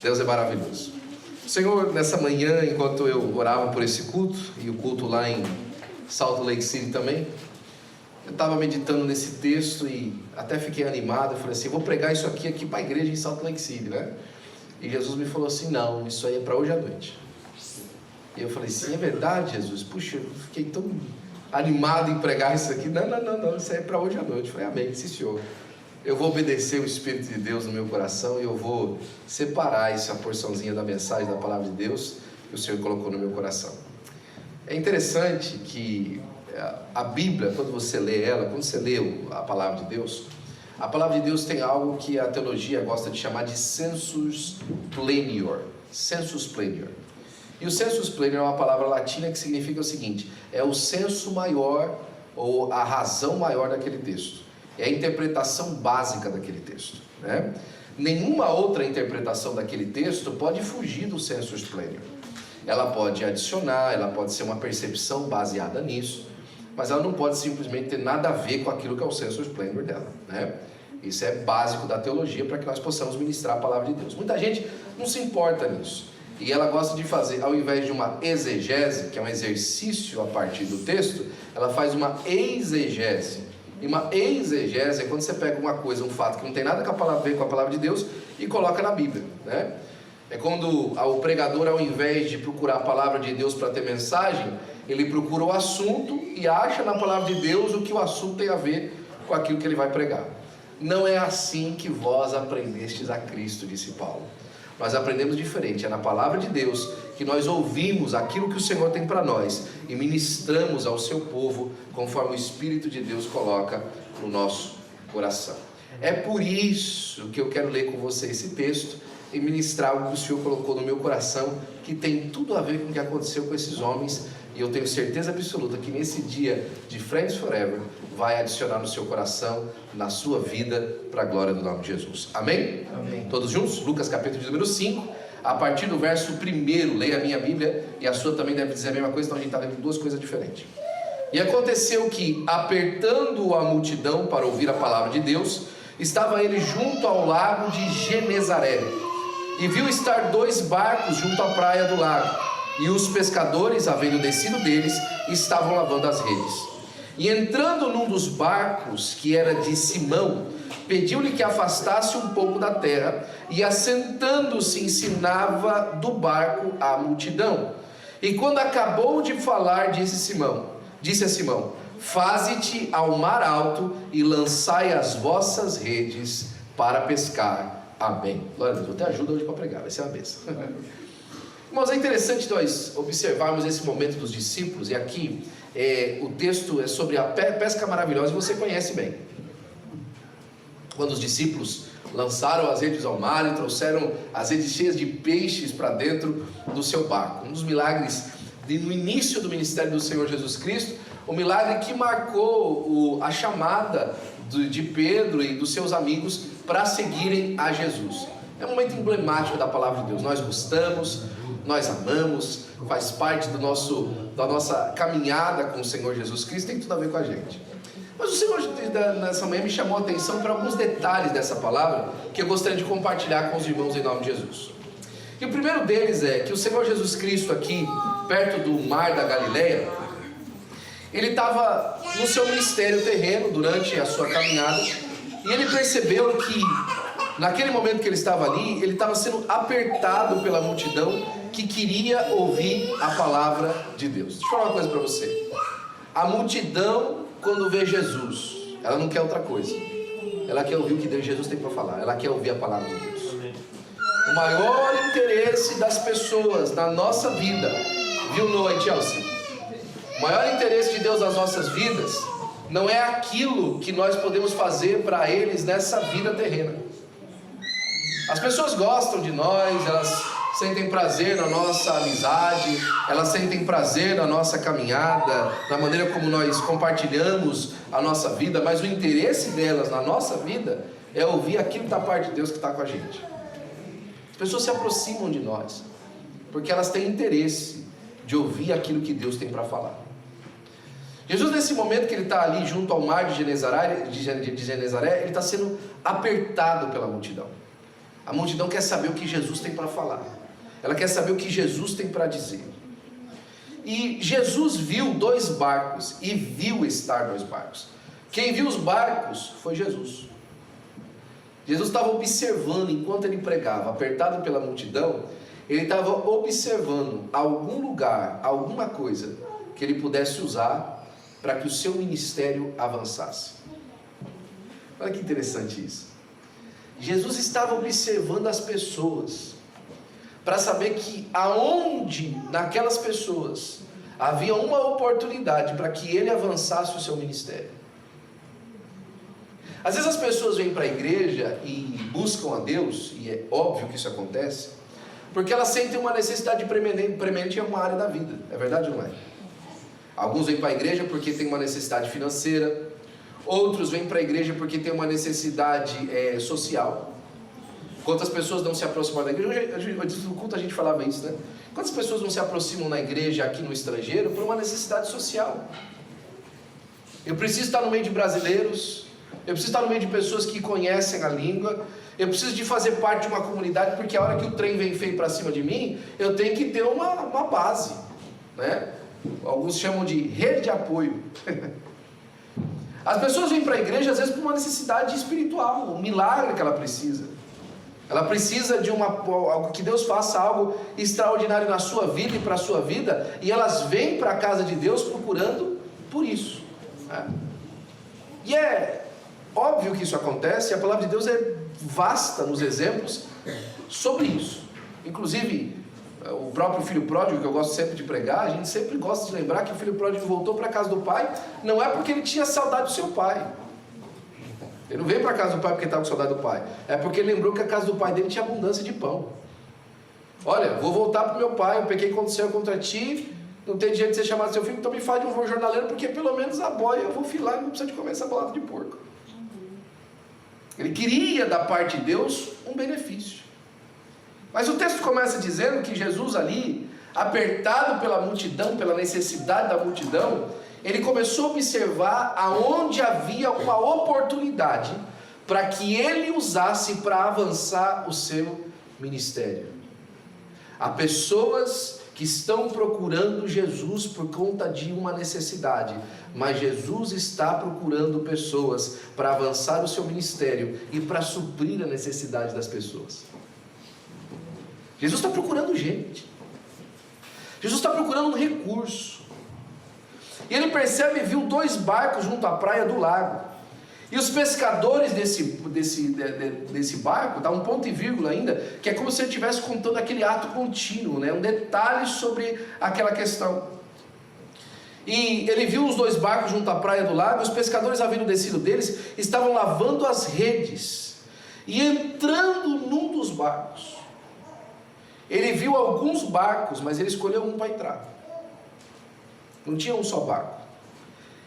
Deus é maravilhoso. Senhor, nessa manhã, enquanto eu orava por esse culto, e o culto lá em Salt Lake City também, eu estava meditando nesse texto e até fiquei animado. Eu falei assim, vou pregar isso aqui para a igreja em Salt Lake City, né? E Jesus me falou assim, não, isso aí é para hoje à noite. E eu falei, sim, é verdade, Jesus. Puxa, eu fiquei tão animado em pregar isso aqui. Não, isso aí é para hoje à noite. Eu falei, amém, sim, Senhor. Eu vou obedecer o Espírito de Deus no meu coração e eu vou separar essa porçãozinha da mensagem da palavra de Deus que o Senhor colocou no meu coração. É interessante que a Bíblia, quando você lê ela, quando você lê a palavra de Deus, a palavra de Deus tem algo que a teologia gosta de chamar de sensus plenior. Sensus plenior. E o sensus plenior é uma palavra latina que significa o seguinte: é o senso maior ou a razão maior daquele texto. É a interpretação básica daquele texto, né? Nenhuma outra interpretação daquele texto pode fugir do sensus plenior. Ela pode adicionar, ela pode ser uma percepção baseada nisso, mas ela não pode simplesmente ter nada a ver com aquilo que é o sensus plenior dela, né? Isso é básico da teologia para que nós possamos ministrar a palavra de Deus. Muita gente não se importa nisso, e ela gosta de fazer, ao invés de uma exegese, que é um exercício a partir do texto, ela faz uma exegese. E uma exegese é quando você pega uma coisa, um fato que não tem nada a ver com a palavra de Deus e coloca na Bíblia, né? É quando o pregador, ao invés de procurar a palavra de Deus para ter mensagem, ele procura o assunto e acha na palavra de Deus o que o assunto tem a ver com aquilo que ele vai pregar. Não é assim que vós aprendestes a Cristo, disse Paulo. Nós aprendemos diferente, é na palavra de Deus que nós ouvimos aquilo que o Senhor tem para nós e ministramos ao seu povo conforme o Espírito de Deus coloca no nosso coração. É por isso que eu quero ler com você esse texto e ministrar o que o Senhor colocou no meu coração, que tem tudo a ver com o que aconteceu com esses homens, e eu tenho certeza absoluta que nesse dia de Friends Forever vai adicionar no seu coração, na sua vida, para a glória do nome de Jesus. Amém? Amém. Todos juntos? Lucas capítulo de número 5, a partir do verso 1, leia a minha Bíblia, e a sua também deve dizer a mesma coisa, então a gente está lendo duas coisas diferentes. E aconteceu que, apertando a multidão para ouvir a palavra de Deus, estava ele junto ao lago de Genezaré, e viu estar 2 barcos junto à praia do lago, e os pescadores, havendo descido deles, estavam lavando as redes. E entrando num dos barcos, que era de Simão, pediu-lhe que afastasse um pouco da terra, e assentando-se ensinava do barco a multidão. E quando acabou de falar, disse a Simão: faze-te ao mar alto e lançai as vossas redes para pescar. Amém. Glória a Deus, eu te ajudo hoje para pregar, vai ser uma bênção. Irmãos, é interessante nós observarmos esse momento dos discípulos, e aqui o texto é sobre a pesca maravilhosa, e você conhece bem. Quando os discípulos lançaram as redes ao mar e trouxeram as redes cheias de peixes para dentro do seu barco. Um dos milagres no início do ministério do Senhor Jesus Cristo, o milagre que marcou a chamada de Pedro e dos seus amigos para seguirem a Jesus. É um momento emblemático da palavra de Deus. Nós gostamos, nós amamos, faz parte da nossa caminhada com o Senhor Jesus Cristo, tem tudo a ver com a gente. Mas o Senhor nessa manhã me chamou a atenção para alguns detalhes dessa palavra que eu gostaria de compartilhar com os irmãos em nome de Jesus. E o primeiro deles é que o Senhor Jesus Cristo, aqui perto do mar da Galileia, ele estava no seu ministério terreno durante a sua caminhada, e ele percebeu que naquele momento que ele estava ali, ele estava sendo apertado pela multidão que queria ouvir a palavra de Deus. Deixa eu falar uma coisa para você. A multidão, quando vê Jesus, ela não quer outra coisa. Ela quer ouvir o que Jesus tem para falar. Ela quer ouvir a palavra de Deus. O maior interesse das pessoas na nossa vida, viu, Noah e Chelsea? O maior interesse de Deus nas nossas vidas não é aquilo que nós podemos fazer para eles nessa vida terrena. As pessoas gostam de nós, elas sentem prazer na nossa amizade, elas sentem prazer na nossa caminhada, na maneira como nós compartilhamos a nossa vida, mas o interesse delas na nossa vida é ouvir aquilo da parte de Deus que está com a gente. As pessoas se aproximam de nós porque elas têm interesse de ouvir aquilo que Deus tem para falar. Jesus, nesse momento que ele está ali junto ao mar de Genezaré, ele está sendo apertado pela multidão. A multidão quer saber o que Jesus tem para falar. Ela quer saber o que Jesus tem para dizer. E Jesus viu 2 barcos e viu estar 2 barcos. Quem viu os barcos foi Jesus. Jesus estava observando enquanto ele pregava, apertado pela multidão. Ele estava observando algum lugar, alguma coisa que ele pudesse usar para que o seu ministério avançasse. Olha que interessante isso. Jesus estava observando as pessoas para saber que aonde naquelas pessoas havia uma oportunidade para que ele avançasse o seu ministério. Às vezes as pessoas vêm para a igreja e buscam a Deus, e é óbvio que isso acontece, porque elas sentem uma necessidade premente em alguma área da vida. É verdade ou não é? Alguns vêm para a igreja porque tem uma necessidade financeira, outros vêm para a igreja porque tem uma necessidade social. Quantas pessoas não se aproximam da igreja? No culto a gente falava isso, né? Quantas pessoas não se aproximam na igreja aqui no estrangeiro por uma necessidade social? Eu preciso estar no meio de brasileiros, eu preciso estar no meio de pessoas que conhecem a língua, eu preciso de fazer parte de uma comunidade, porque a hora que o trem vem feio para cima de mim, eu tenho que ter uma base, né? Alguns chamam de rede de apoio. As pessoas vêm para a igreja às vezes por uma necessidade espiritual, um milagre que ela precisa. Ela precisa de algo que Deus faça algo extraordinário na sua vida e para a sua vida, e elas vêm para a casa de Deus procurando por isso, né? E é óbvio que isso acontece. A palavra de Deus é vasta nos exemplos sobre isso. Inclusive, o próprio filho pródigo, que eu gosto sempre de pregar, a gente sempre gosta de lembrar que o filho pródigo voltou para a casa do pai, não é porque ele tinha saudade do seu pai. Ele não veio para a casa do pai porque estava com saudade do pai. É porque ele lembrou que a casa do pai dele tinha abundância de pão. Olha, vou voltar para o meu pai, eu pequei contra o Senhor, contra ti, não tem jeito de ser chamado seu filho, então me faz de um jornaleiro, porque pelo menos a boia eu vou filar e não precisa de comer essa bolada de porco. Ele queria da parte de Deus um benefício. Mas o texto começa dizendo que Jesus ali, apertado pela multidão, pela necessidade da multidão, ele começou a observar aonde havia uma oportunidade para que ele usasse para avançar o seu ministério. Há pessoas que estão procurando Jesus por conta de uma necessidade, mas Jesus está procurando pessoas para avançar o seu ministério e para suprir a necessidade das pessoas. Jesus está procurando gente. Jesus está procurando um recurso. E ele percebe e viu 2 barcos junto à praia do lago. E os pescadores desse barco, dá um ponto e vírgula ainda, que é como se ele estivesse contando aquele ato contínuo, né? Um detalhe sobre aquela questão. E ele viu os 2 barcos junto à praia do lago. Os pescadores, havendo descido deles, estavam lavando as redes. E entrando num dos barcos, ele viu alguns barcos, mas ele escolheu um para entrar. Não tinha um só barco.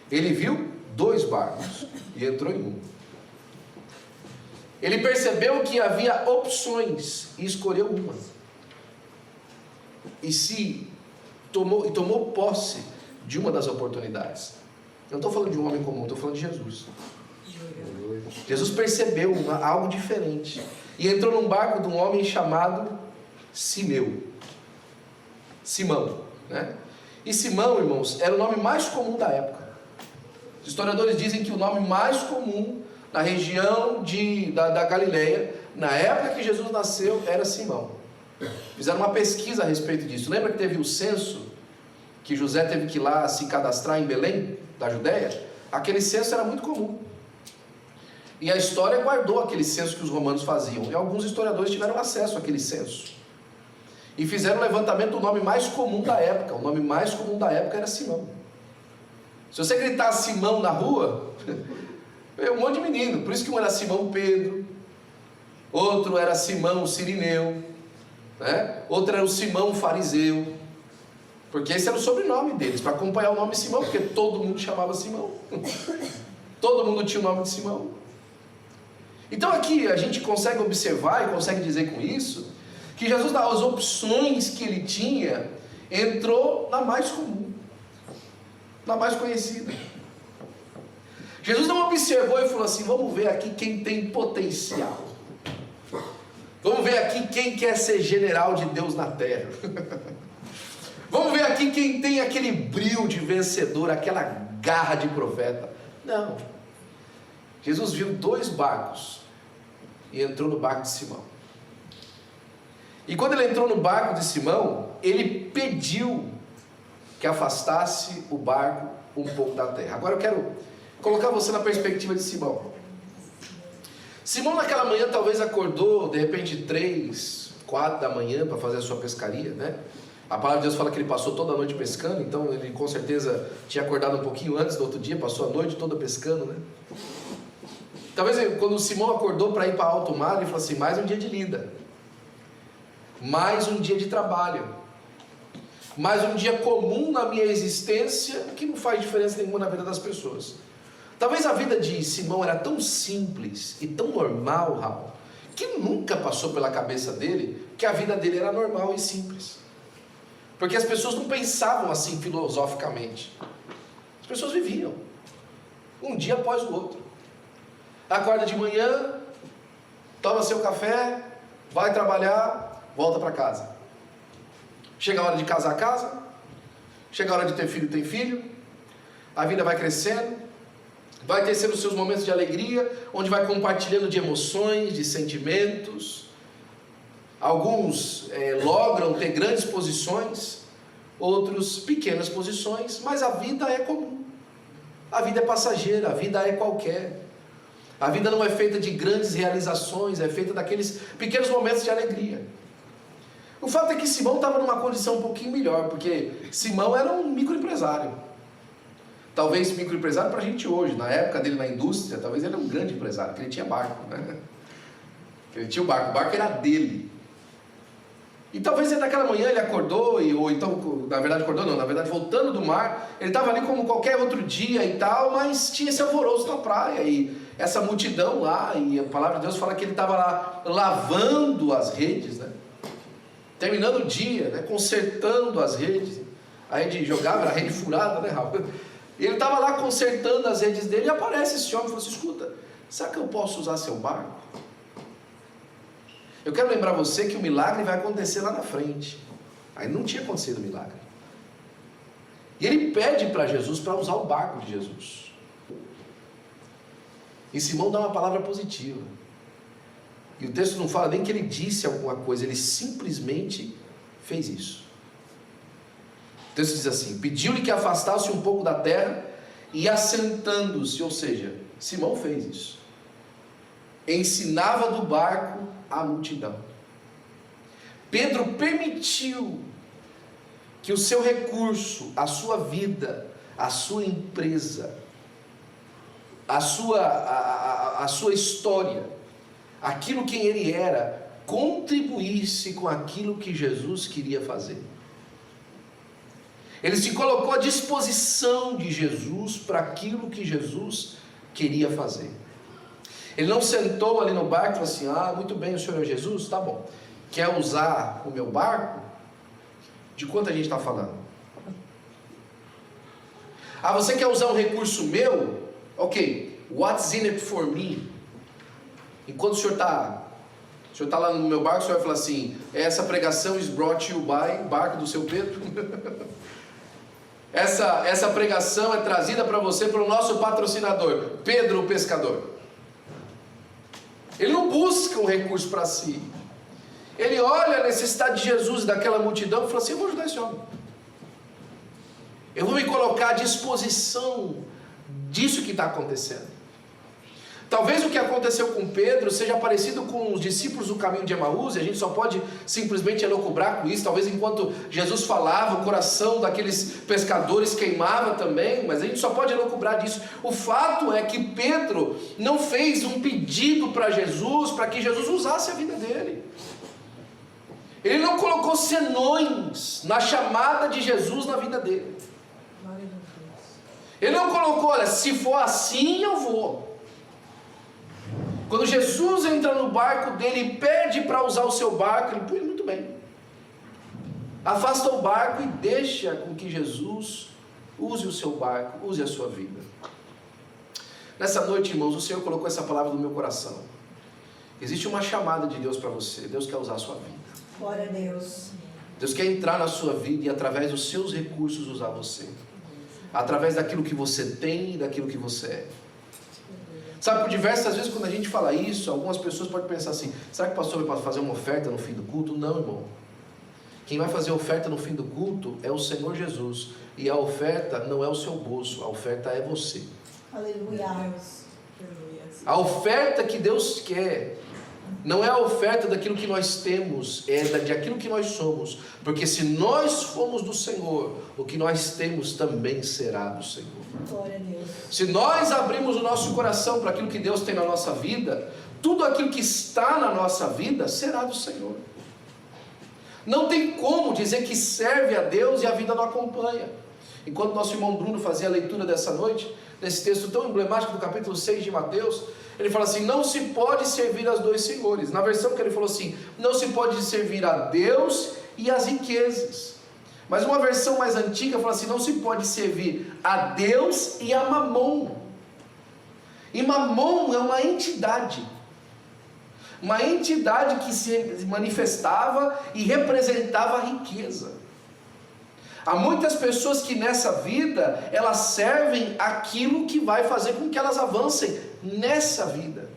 Ele viu 2 barcos e entrou em um. Ele percebeu que havia opções e escolheu uma. E tomou posse de uma das oportunidades. Eu não estou falando de um homem comum, estou falando de Jesus. Jesus percebeu algo diferente e entrou num barco de um homem chamado Simão, né? E Simão, irmãos, era o nome mais comum da época. Os historiadores dizem que o nome mais comum na região da Galileia, na época que Jesus nasceu, era Simão. Fizeram uma pesquisa a respeito disso. Lembra que teve o censo, que José teve que ir lá se cadastrar em Belém, da Judéia? Aquele censo era muito comum. E a história guardou aquele censo que os romanos faziam. E alguns historiadores tiveram acesso àquele censo. E fizeram o levantamento do nome mais comum da época. O nome mais comum da época era Simão. Se você gritar Simão na rua, é um monte de menino. Por isso que um era Simão Pedro, outro era Simão Cirineu, né? Outro era o Simão Fariseu, porque esse era o sobrenome deles, para acompanhar o nome Simão, porque todo mundo chamava Simão. Todo mundo tinha o nome de Simão. Então aqui a gente consegue observar e consegue dizer com isso que Jesus, das opções que ele tinha, entrou na mais comum, na mais conhecida. Jesus não observou e falou assim: vamos ver aqui quem tem potencial, vamos Vamos ver aqui quem quer ser general de Deus na terra. Vamos ver aqui quem tem aquele brio de vencedor, aquela garra de profeta. Não. Jesus viu 2 barcos e entrou no barco de Simão. E quando ele entrou no barco de Simão, ele pediu que afastasse o barco um pouco da terra. Agora eu quero colocar você na perspectiva de Simão. Simão naquela manhã talvez acordou, de repente 3, 4 da manhã para fazer a sua pescaria, né? A palavra de Deus fala que ele passou toda a noite pescando, então ele com certeza tinha acordado um pouquinho antes do outro dia, passou a noite toda pescando, né? Talvez quando Simão acordou para ir para alto mar, ele falou assim: mais um dia de lida, mais um dia de trabalho, mais um dia comum na minha existência, que não faz diferença nenhuma na vida das pessoas. Talvez a vida de Simão era tão simples e tão normal, Raul, que nunca passou pela cabeça dele que a vida dele era normal e simples. Porque as pessoas não pensavam assim filosoficamente. As pessoas viviam, um dia após o outro. Acorda de manhã, toma seu café, vai trabalhar, volta para casa. Chega a hora de casar, casa. Chega a hora de ter filho, tem filho. A vida vai crescendo, vai tecendo os seus momentos de alegria, onde vai compartilhando de emoções, de sentimentos. Alguns logram ter grandes posições, outros pequenas posições, mas a vida é comum. A vida é passageira, a vida é qualquer. A vida não é feita de grandes realizações, é feita daqueles pequenos momentos de alegria. O fato é que Simão estava numa condição um pouquinho melhor, porque Simão era um microempresário. Talvez microempresário para a gente hoje, na época dele na indústria, talvez ele era um grande empresário, porque ele tinha barco, né? Ele tinha o barco era dele. E talvez naquela manhã ele acordou, ou então, na verdade acordou não, na verdade voltando do mar, ele estava ali como qualquer outro dia e tal, mas tinha esse alvoroço na praia, e essa multidão lá, e a palavra de Deus fala que ele estava lá lavando as redes, né? Terminando o dia, né? Consertando as redes. A rede jogava, era a rede furada, né, Raul? E ele estava lá consertando as redes dele, e aparece esse homem e falou assim: escuta, será que eu posso usar seu barco? Eu quero lembrar você que o milagre vai acontecer lá na frente. Aí não tinha acontecido o milagre. E ele pede para Jesus para usar o barco de Jesus. E Simão dá uma palavra positiva. E o texto não fala nem que ele disse alguma coisa, ele simplesmente fez isso. O texto diz assim: pediu-lhe que afastasse um pouco da terra, e assentando-se, ou seja, Simão fez isso, ensinava do barco a multidão. Pedro permitiu que o seu recurso, a sua vida, a sua empresa, a sua história, aquilo quem ele era, contribuísse com aquilo que Jesus queria fazer. Ele se colocou à disposição de Jesus para aquilo que Jesus queria fazer. Ele não sentou ali no barco e falou assim: ah, muito bem, o Senhor é Jesus, tá bom. Quer usar o meu barco? De quanto a gente está falando? Ah, você quer usar um recurso meu? Ok, what's in it for me? Enquanto o senhor está lá no meu barco, o senhor vai falar assim: essa pregação is brought to you by barco do seu Pedro. Essa pregação é trazida para você pelo nosso patrocinador, Pedro o pescador. Ele não busca um recurso para si. Ele olha a necessidade de Jesus e daquela multidão e fala assim: eu vou ajudar esse homem. Eu vou me colocar à disposição disso que está acontecendo. Talvez o que aconteceu com Pedro seja parecido com os discípulos do caminho de Emaús, e a gente só pode simplesmente elucubrar com isso. Talvez enquanto Jesus falava, o coração daqueles pescadores queimava também, mas a gente só pode elucubrar disso. O fato é que Pedro não fez um pedido para Jesus, para que Jesus usasse a vida dele. Ele não colocou senões na chamada de Jesus na vida dele. Ele não colocou: olha, se for assim eu vou. Quando Jesus entra no barco dele e pede para usar o seu barco, ele põe muito bem. Afasta o barco e deixa com que Jesus use o seu barco, use a sua vida. Nessa noite, irmãos, o Senhor colocou essa palavra no meu coração. Existe uma chamada de Deus para você. Deus quer usar a sua vida. Glória a Deus. Deus quer entrar na sua vida e através dos seus recursos usar você. Através daquilo que você tem e daquilo que você é. Sabe, por diversas vezes quando a gente fala isso, algumas pessoas podem pensar assim: será que o pastor vai fazer uma oferta no fim do culto? Não, irmão. Quem vai fazer oferta no fim do culto é o Senhor Jesus. E a oferta não é o seu bolso, a oferta é você. Aleluia. A oferta que Deus quer não é a oferta daquilo que nós temos, é daquilo que nós somos. Porque se nós formos do Senhor, o que nós temos também será do Senhor. Glória a Deus. Se nós abrimos o nosso coração para aquilo que Deus tem na nossa vida, tudo aquilo que está na nossa vida será do Senhor. Não tem como dizer que serve a Deus e a vida não acompanha. Enquanto nosso irmão Bruno fazia a leitura dessa noite, nesse texto tão emblemático do capítulo 6 de Mateus, ele fala assim: não se pode servir aos dois senhores. Na versão que ele falou assim: não se pode servir a Deus e às riquezas. Mas uma versão mais antiga fala assim: não se pode servir a Deus e a Mamon. E Mamon é uma entidade que se manifestava e representava a riqueza. Há muitas pessoas que nessa vida, elas servem aquilo que vai fazer com que elas avancem nessa vida.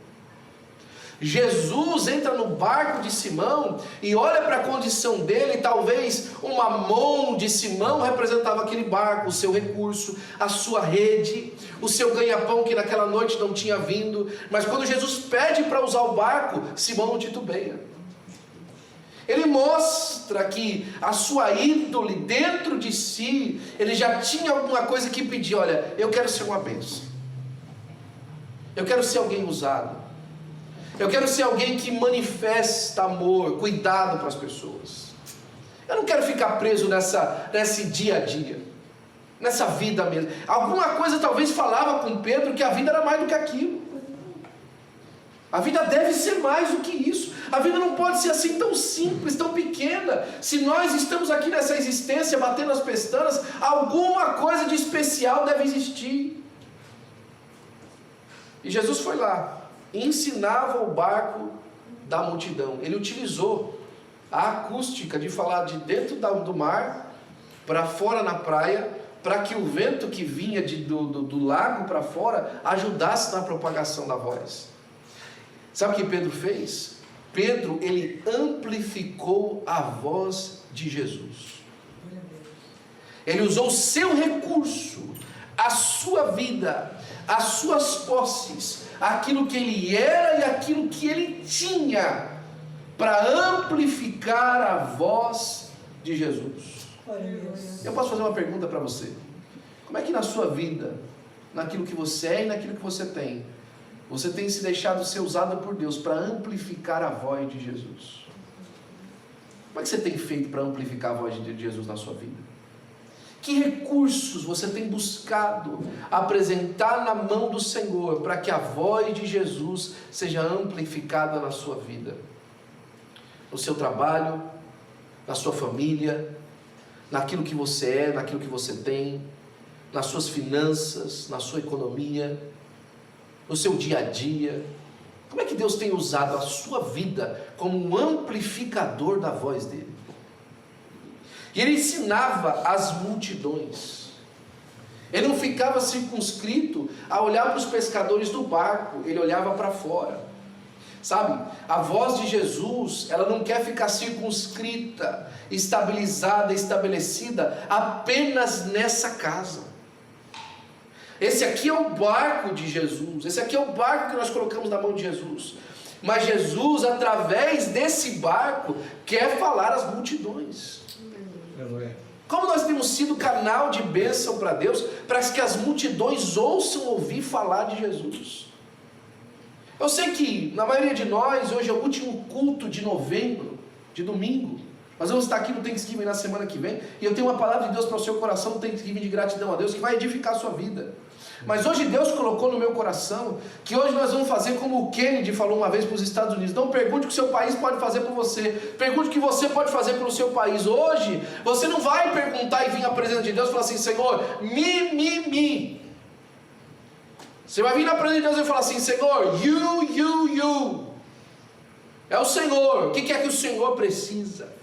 Jesus entra no barco de Simão e olha para a condição dele. Talvez o mamon de Simão representava aquele barco, o seu recurso, a sua rede, o seu ganha-pão que naquela noite não tinha vindo. Mas quando Jesus pede para usar o barco, Simão não titubeia. Ele mostra que a sua índole dentro de si, ele já tinha alguma coisa que pedir. Olha, eu quero ser uma bênção, eu quero ser alguém usado, eu quero ser alguém que manifesta amor, cuidado para as pessoas. Eu não quero ficar preso nesse dia a dia, nessa vida mesmo. Alguma coisa talvez falava com Pedro que a vida era mais do que aquilo. A vida deve ser mais do que isso. A vida não pode ser assim tão simples, tão pequena. Se nós estamos aqui nessa existência batendo as pestanas, alguma coisa de especial deve existir. E Jesus foi lá e ensinava o barco da multidão. Ele utilizou a acústica de falar de dentro do mar para fora na praia, para que o vento que vinha do lago para fora ajudasse na propagação da voz. Sabe o que Pedro fez? Pedro, ele amplificou a voz de Jesus. Ele usou o seu recurso, a sua vida, as suas posses, aquilo que ele era e aquilo que ele tinha, para amplificar a voz de Jesus. Eu posso fazer uma pergunta para você? Como é que na sua vida, naquilo que você é e naquilo que você tem se deixado ser usado por Deus para amplificar a voz de Jesus? Como é que você tem feito para amplificar a voz de Jesus na sua vida? Que recursos você tem buscado apresentar na mão do Senhor para que a voz de Jesus seja amplificada na sua vida? No seu trabalho, na sua família, naquilo que você é, naquilo que você tem, nas suas finanças, na sua economia, no seu dia a dia. Como é que Deus tem usado a sua vida como um amplificador da voz dele? E ele ensinava as multidões. Ele não ficava circunscrito a olhar para os pescadores do barco, ele olhava para fora. Sabe, a voz de Jesus, ela não quer ficar circunscrita, estabilizada, estabelecida apenas nessa casa. Esse aqui é o barco de Jesus, esse aqui é o barco que nós colocamos na mão de Jesus. Mas Jesus, através desse barco, quer falar às multidões. Como nós temos sido canal de bênção para Deus, para que as multidões ouçam ouvir falar de Jesus. Eu sei que na maioria de nós, hoje é o último culto de novembro, de domingo. Nós vamos estar aqui no Thanksgiving na semana que vem, e eu tenho uma palavra de Deus para o seu coração no Thanksgiving de gratidão a Deus, que vai edificar a sua vida. Mas hoje Deus colocou no meu coração que hoje nós vamos fazer como o Kennedy falou uma vez para os Estados Unidos: não pergunte o que o seu país pode fazer por você, pergunte o que você pode fazer pelo seu país. Hoje você não vai perguntar e vir à presença de Deus e falar assim: Senhor, me. Você vai vir na presença de Deus e falar assim: Senhor, you. É o Senhor. O que é que o Senhor precisa?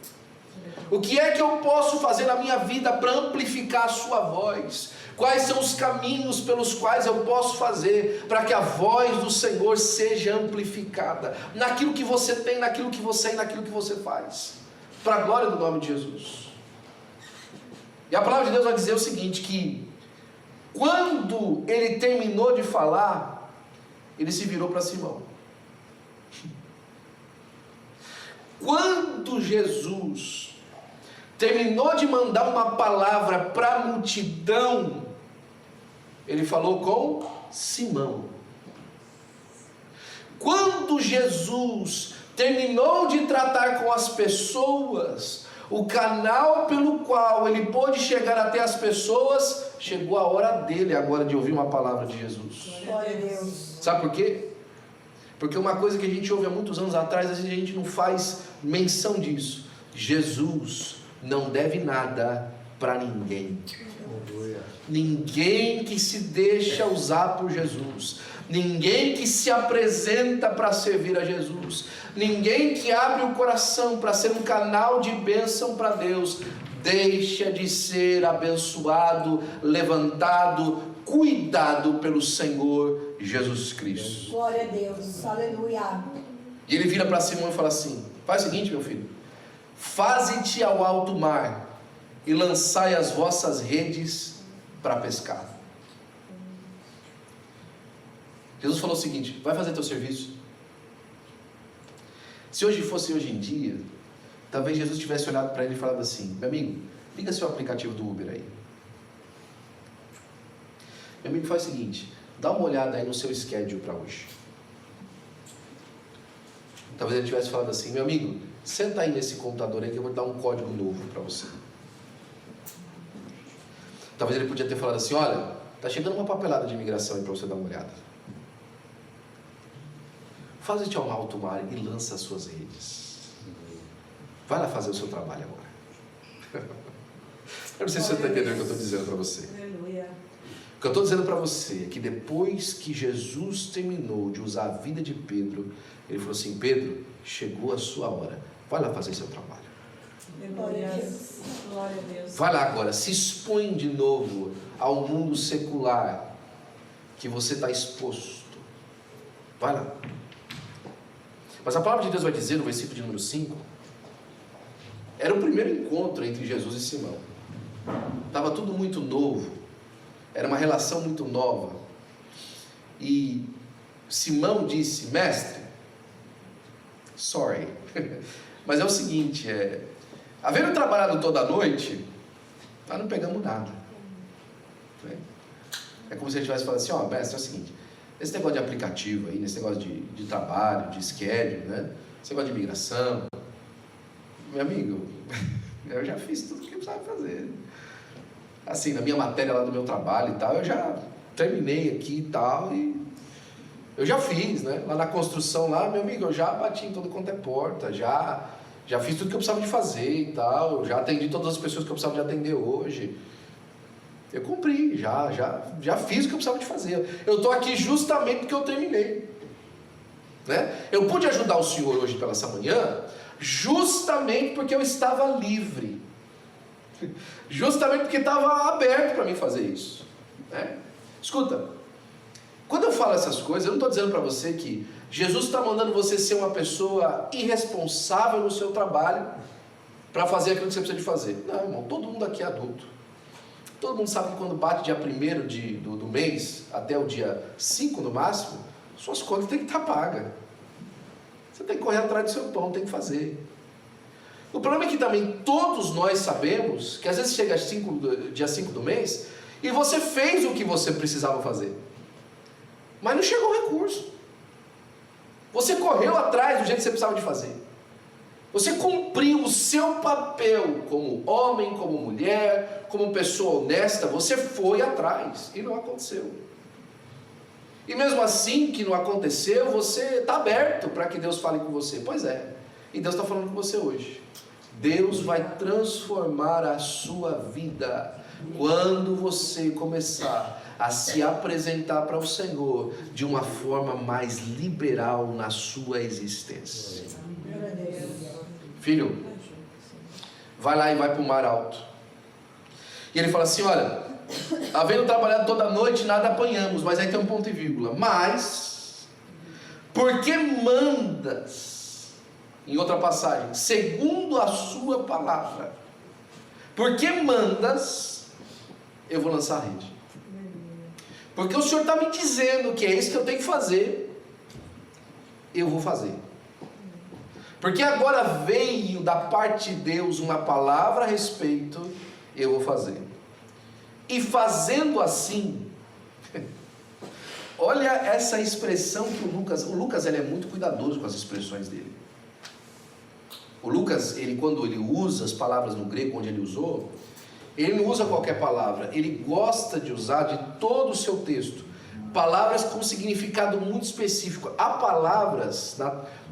O que é que eu posso fazer na minha vida para amplificar a sua voz? Quais são os caminhos pelos quais eu posso fazer para que a voz do Senhor seja amplificada? Naquilo que você tem, naquilo que você é e naquilo que você faz. Para a glória do nome de Jesus. E a palavra de Deus vai dizer o seguinte, que quando ele terminou de falar, ele se virou para Simão. Quando Jesus terminou de mandar uma palavra para a multidão, ele falou com Simão. Quando Jesus terminou de tratar com as pessoas, o canal pelo qual ele pôde chegar até as pessoas, chegou a hora dele agora de ouvir uma palavra de Jesus. Glória a Deus. Sabe por quê? Porque uma coisa que a gente ouve há muitos anos atrás, às vezes a gente não faz menção disso. Jesus não deve nada para ninguém. Ninguém que se deixa usar por Jesus, ninguém que se apresenta para servir a Jesus, ninguém que abre o coração para ser um canal de bênção para Deus, deixa de ser abençoado, levantado, cuidado pelo Senhor Jesus Cristo. Glória a Deus. Aleluia. E ele vira para Simão e fala assim: faz o seguinte, meu filho, faze-te ao alto mar e lançai as vossas redes para pescar. Jesus falou o seguinte: vai fazer teu serviço. Se hoje fosse hoje em dia, talvez Jesus tivesse olhado para ele e falado assim: meu amigo, liga seu aplicativo do Uber aí. Meu amigo, faz o seguinte, dá uma olhada aí no seu schedule para hoje. Talvez ele tivesse falado assim: meu amigo, senta aí nesse computador aí que eu vou dar um código novo para você. Talvez ele podia ter falado assim: olha, está chegando uma papelada de imigração aí para você dar uma olhada. Faze-te ao alto mar e lança as suas redes. Vai lá fazer o seu trabalho agora. Eu não sei se você está entendendo o que eu estou dizendo para você. Aleluia. O que eu estou dizendo para você é que depois que Jesus terminou de usar a vida de Pedro, ele falou assim: Pedro, chegou a sua hora, vai lá fazer seu trabalho. Glória a Deus. Glória a Deus. Vai lá agora, se expõe de novo ao mundo secular que você está exposto. Vai lá. Mas a palavra de Deus vai dizer no versículo de número 5, era o primeiro encontro entre Jesus e Simão. Estava tudo muito novo, era uma relação muito nova. E Simão disse: mestre, sorry, mas é o seguinte, havendo trabalhado toda a noite, nós não pegamos nada. É como se ele estivesse falando assim: ó, mestre, é o seguinte, esse negócio de aplicativo aí, esse negócio de trabalho, de schedule, né? Esse negócio de imigração, meu amigo, eu já fiz tudo o que eu precisava fazer. Assim, na minha matéria lá do meu trabalho e tal, eu já terminei aqui e tal, e eu já fiz, né? Lá na construção lá, meu amigo, eu já bati em todo quanto é porta, já fiz tudo que eu precisava de fazer e tal, eu já atendi todas as pessoas que eu precisava de atender hoje. Eu cumpri, já fiz o que eu precisava de fazer. Eu estou aqui justamente porque eu terminei, né? Eu pude ajudar o senhor hoje pela essa manhã justamente porque eu estava livre, justamente porque estava aberto para mim fazer isso, né? Escuta, quando eu falo essas coisas, eu não estou dizendo para você que Jesus está mandando você ser uma pessoa irresponsável no seu trabalho para fazer aquilo que você precisa de fazer. Não, irmão, todo mundo aqui é adulto. Todo mundo sabe que quando bate dia 1º do mês, até o dia 5 no máximo, suas contas têm que estar pagas. Você tem que correr atrás do seu pão, tem que fazer. O problema é que também todos nós sabemos que às vezes chega dia 5 do mês e você fez o que você precisava fazer, mas não chegou o recurso. Você correu atrás do jeito que você precisava de fazer. Você cumpriu o seu papel como homem, como mulher, como pessoa honesta, você foi atrás e não aconteceu. E mesmo assim que não aconteceu, você está aberto para que Deus fale com você. Pois é, e Deus está falando com você hoje. Deus vai transformar a sua vida quando você começar a se apresentar para o Senhor de uma forma mais liberal na sua existência. Filho, vai lá e vai para o mar alto. E ele fala assim: olha, havendo trabalhado toda a noite, nada apanhamos. Mas aí tem um ponto e vírgula. Mas, porque mandas, em outra passagem, segundo a sua palavra, porque mandas, eu vou lançar a rede. Porque o Senhor está me dizendo que é isso que eu tenho que fazer, eu vou fazer. Porque agora veio da parte de Deus uma palavra a respeito, eu vou fazer. E fazendo assim, olha essa expressão que o Lucas ele é muito cuidadoso com as expressões dele. O Lucas, quando ele usa as palavras no grego onde ele usou, ele não usa qualquer palavra, ele gosta de usar de todo o seu texto palavras com significado muito específico. Há palavras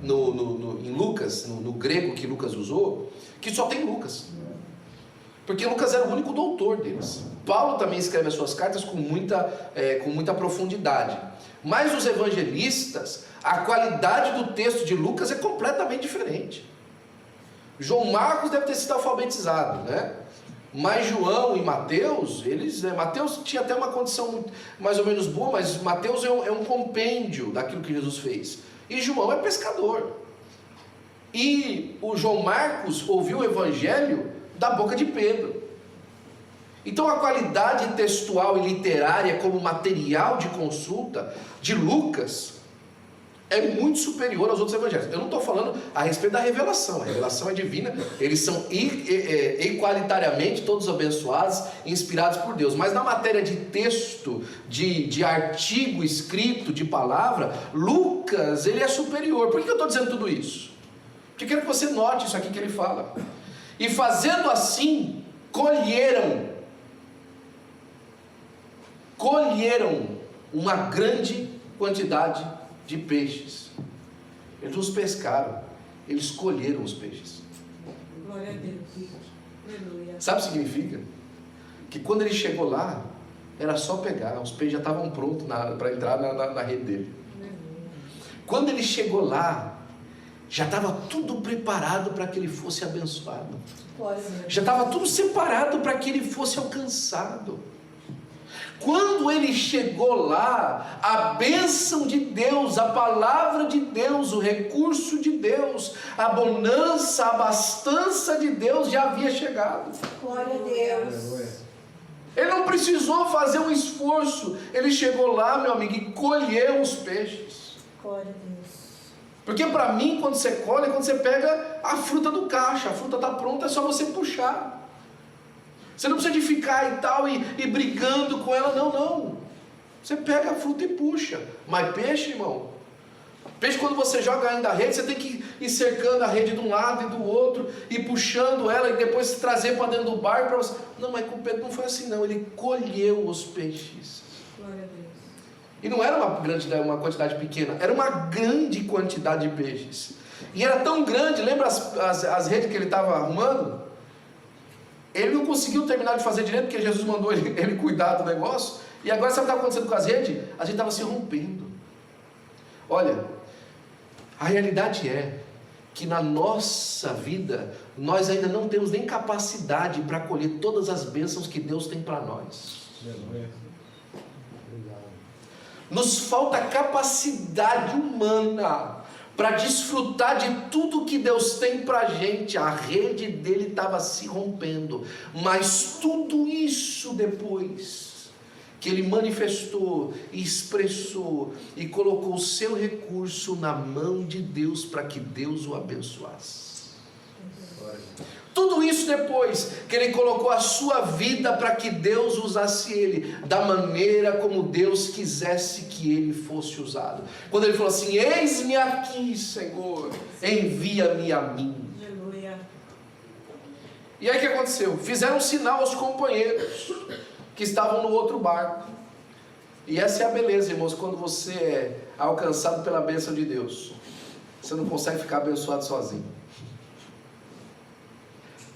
em Lucas, no grego que Lucas usou, que só tem Lucas, porque Lucas era o único doutor deles. Paulo também escreve as suas cartas com muita profundidade, mas os evangelistas, a qualidade do texto de Lucas é completamente diferente. João Marcos deve ter sido alfabetizado, né? Mas João e Mateus, Mateus tinha até uma condição mais ou menos boa, mas Mateus é um compêndio daquilo que Jesus fez. E João é pescador. E o João Marcos ouviu o evangelho da boca de Pedro. Então a qualidade textual e literária como material de consulta de Lucas é muito superior aos outros evangelhos. Eu não estou falando a respeito da revelação. A revelação é divina. Eles são equalitariamente todos abençoados, inspirados por Deus. Mas na matéria de texto, de artigo escrito, de palavra, Lucas, ele é superior. Por que eu estou dizendo tudo isso? Porque eu quero que você note isso aqui que ele fala. E fazendo assim, colheram uma grande quantidade de peixes. Eles os pescaram, eles colheram os peixes. Glória a Deus. Aleluia. Sabe o que significa? Que quando ele chegou lá, era só pegar, os peixes já estavam prontos para entrar na rede dele. Quando ele chegou lá, já estava tudo preparado para que ele fosse abençoado. Já estava tudo separado para que ele fosse alcançado. Quando ele chegou lá, a bênção de Deus, a palavra de Deus, o recurso de Deus, a bonança, a abastança de Deus já havia chegado. Glória a Deus. Ele não precisou fazer um esforço. Ele chegou lá, meu amigo, e colheu os peixes. Glória a Deus. Porque para mim, quando você colhe, é quando você pega a fruta do caixa. A fruta está pronta, é só você puxar. Você não precisa de ficar e tal, e brigando com ela, não. Você pega a fruta e puxa. Mas peixe, irmão, peixe quando você joga ainda a rede, você tem que ir cercando a rede de um lado e do outro, e puxando ela, e depois trazer para dentro do barco para você. Não, mas com Pedro não foi assim não, ele colheu os peixes. Glória a Deus. E não era uma quantidade pequena, era uma grande quantidade de peixes. E era tão grande, lembra as redes que ele estava arrumando? Ele não conseguiu terminar de fazer direito, porque Jesus mandou ele cuidar do negócio. E agora sabe o que estava acontecendo com as redes? A gente estava se rompendo. Olha, a realidade é que na nossa vida, nós ainda não temos nem capacidade para colher todas as bênçãos que Deus tem para nós. Nos falta capacidade humana para desfrutar de tudo que Deus tem para a gente. A rede dele estava se rompendo, mas tudo isso depois que ele manifestou, expressou e colocou o seu recurso na mão de Deus para que Deus o abençoasse. Tudo isso depois que ele colocou a sua vida para que Deus usasse ele da maneira como Deus quisesse que ele fosse usado. Quando ele falou assim: eis-me aqui, Senhor, envia-me a mim. Aleluia. E aí o que aconteceu? Fizeram um sinal aos companheiros que estavam no outro barco. E essa é a beleza, irmãos, quando você é alcançado pela bênção de Deus, você não consegue ficar abençoado sozinho.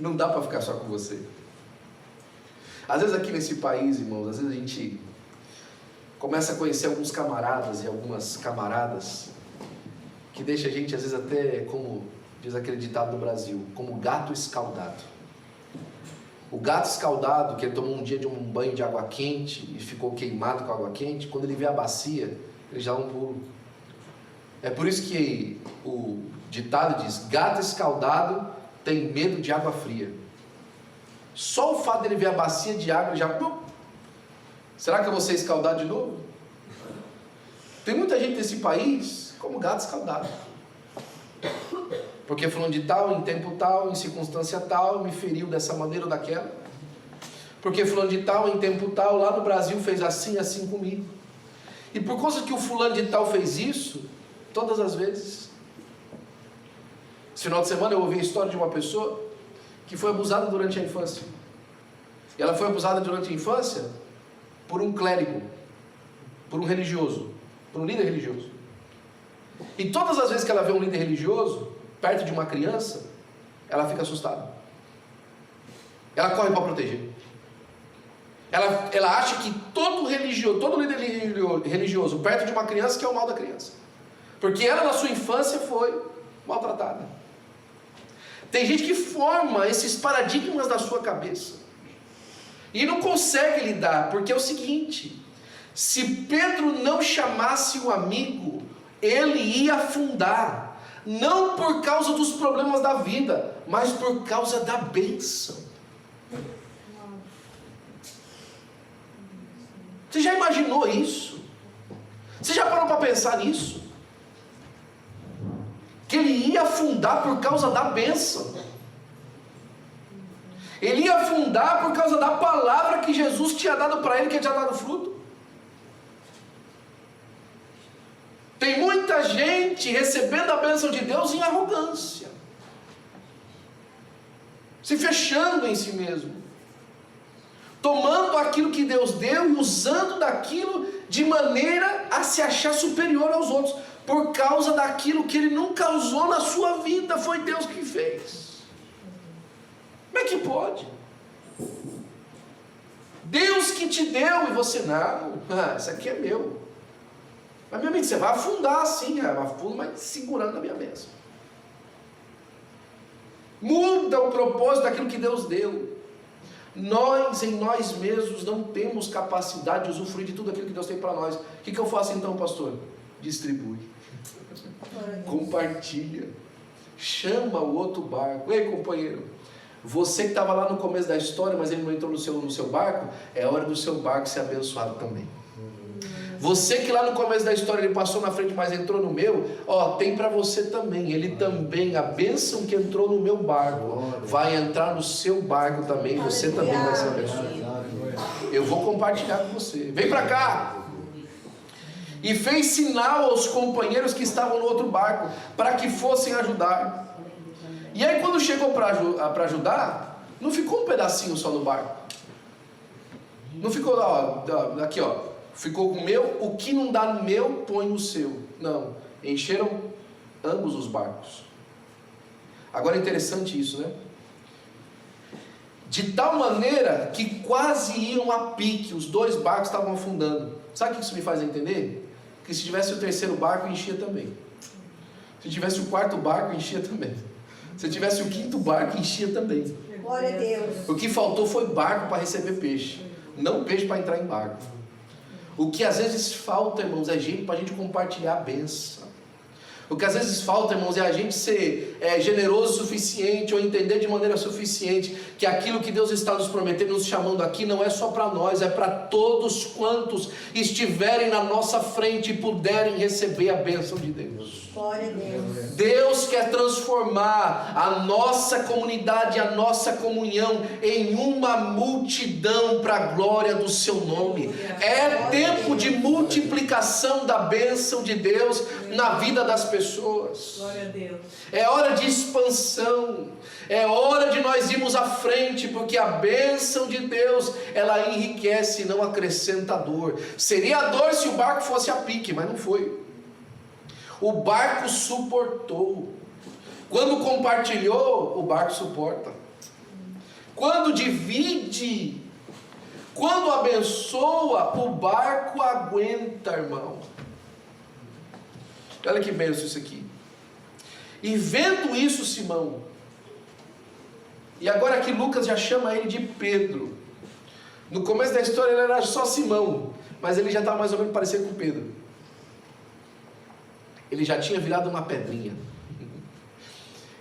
Não dá para ficar só com você. Às vezes aqui nesse país, irmãos, às vezes a gente começa a conhecer alguns camaradas e algumas camaradas que deixa a gente, às vezes, até, como diz aquele ditado no Brasil, como gato escaldado. O gato escaldado, que ele tomou um dia de um banho de água quente e ficou queimado com água quente, quando ele vê a bacia, ele já dá um pulo. É por isso que o ditado diz: gato escaldado tem medo de água fria. Só o fato dele ver a bacia de água, ele já... Será que eu vou ser escaldado de novo? Tem muita gente nesse país como gato escaldado. Porque falando de tal, em tempo tal, em circunstância tal, me feriu dessa maneira ou daquela. Porque fulano de tal, em tempo tal, lá no Brasil fez assim, assim comigo. E por causa que o fulano de tal fez isso, todas as vezes. Esse final de semana eu ouvi a história de uma pessoa que foi abusada durante a infância. E ela foi abusada durante a infância por um clérigo, por um religioso, por um líder religioso. E todas as vezes que ela vê um líder religioso perto de uma criança, ela fica assustada. Ela corre para proteger. Ela acha que todo líder religioso perto de uma criança quer o mal da criança. Porque ela na sua infância foi maltratada. Tem gente que forma esses paradigmas na sua cabeça e não consegue lidar, porque é o seguinte: se Pedro não chamasse o amigo, ele ia afundar, não por causa dos problemas da vida, mas por causa da bênção. Você já imaginou isso? Você já parou para pensar nisso? Que ele ia afundar por causa da bênção. Ele ia afundar por causa da palavra que Jesus tinha dado para ele, que tinha dado fruto. Tem muita gente recebendo a bênção de Deus em arrogância, se fechando em si mesmo, tomando aquilo que Deus deu e usando daquilo de maneira a se achar superior aos outros, por causa daquilo que ele nunca usou na sua vida, foi Deus que fez. Como é que pode? Deus que te deu e você não, isso aqui é meu. Mas meu amigo, você vai afundar assim, mas segurando a minha bênção. Muda o propósito daquilo que Deus deu. Nós em nós mesmos não temos capacidade de usufruir de tudo aquilo que Deus tem para nós. O que eu faço então, pastor? Distribui, compartilha, chama o outro barco. Ei, companheiro, você que estava lá no começo da história, mas ele não entrou no seu barco, é hora do seu barco ser abençoado também. Você que lá no começo da história ele passou na frente, mas entrou no meu, tem para você também. Ele também, a bênção que entrou no meu barco, vai entrar no seu barco também. Você também vai ser abençoado. Eu vou compartilhar com você. Vem para cá. E fez sinal aos companheiros que estavam no outro barco, para que fossem ajudar. E aí quando chegou para ajudar, não ficou um pedacinho só no barco. Não ficou lá, aqui ficou com o meu, o que não dá no meu, põe no seu. Não, encheram ambos os barcos. Agora é interessante isso, né? De tal maneira que quase iam a pique, os dois barcos estavam afundando. Sabe o que isso me faz entender? Que se tivesse o terceiro barco, enchia também. Se tivesse o quarto barco, enchia também. Se tivesse o quinto barco, enchia também. Glória a Deus. O que faltou foi barco para receber peixe, não peixe para entrar em barco. O que às vezes falta, irmãos, é gente para a gente compartilhar a bênção. O que às vezes falta, irmãos, é a gente ser generoso o suficiente, ou entender de maneira suficiente que aquilo que Deus está nos prometendo, nos chamando aqui, não é só para nós, é para todos quantos estiverem na nossa frente e puderem receber a bênção de Deus. Glória a Deus. Deus quer transformar a nossa comunidade, a nossa comunhão em uma multidão para a glória do seu nome. É tempo de multiplicação da bênção de Deus na vida das pessoas. Glória a Deus. É hora de expansão. É hora de nós irmos à frente, porque a bênção de Deus, ela enriquece e não acrescenta dor. Seria a dor se o barco fosse a pique, mas não foi. O barco suportou. Quando compartilhou, o barco suporta. quando divide, quando abençoa, o barco aguenta, irmão. Olha que bênção isso aqui. E vendo isso, Simão, e agora aqui Lucas já chama ele de Pedro. No começo da história ele era só Simão, mas ele já estava mais ou menos parecido com Pedro. Ele já tinha virado uma pedrinha.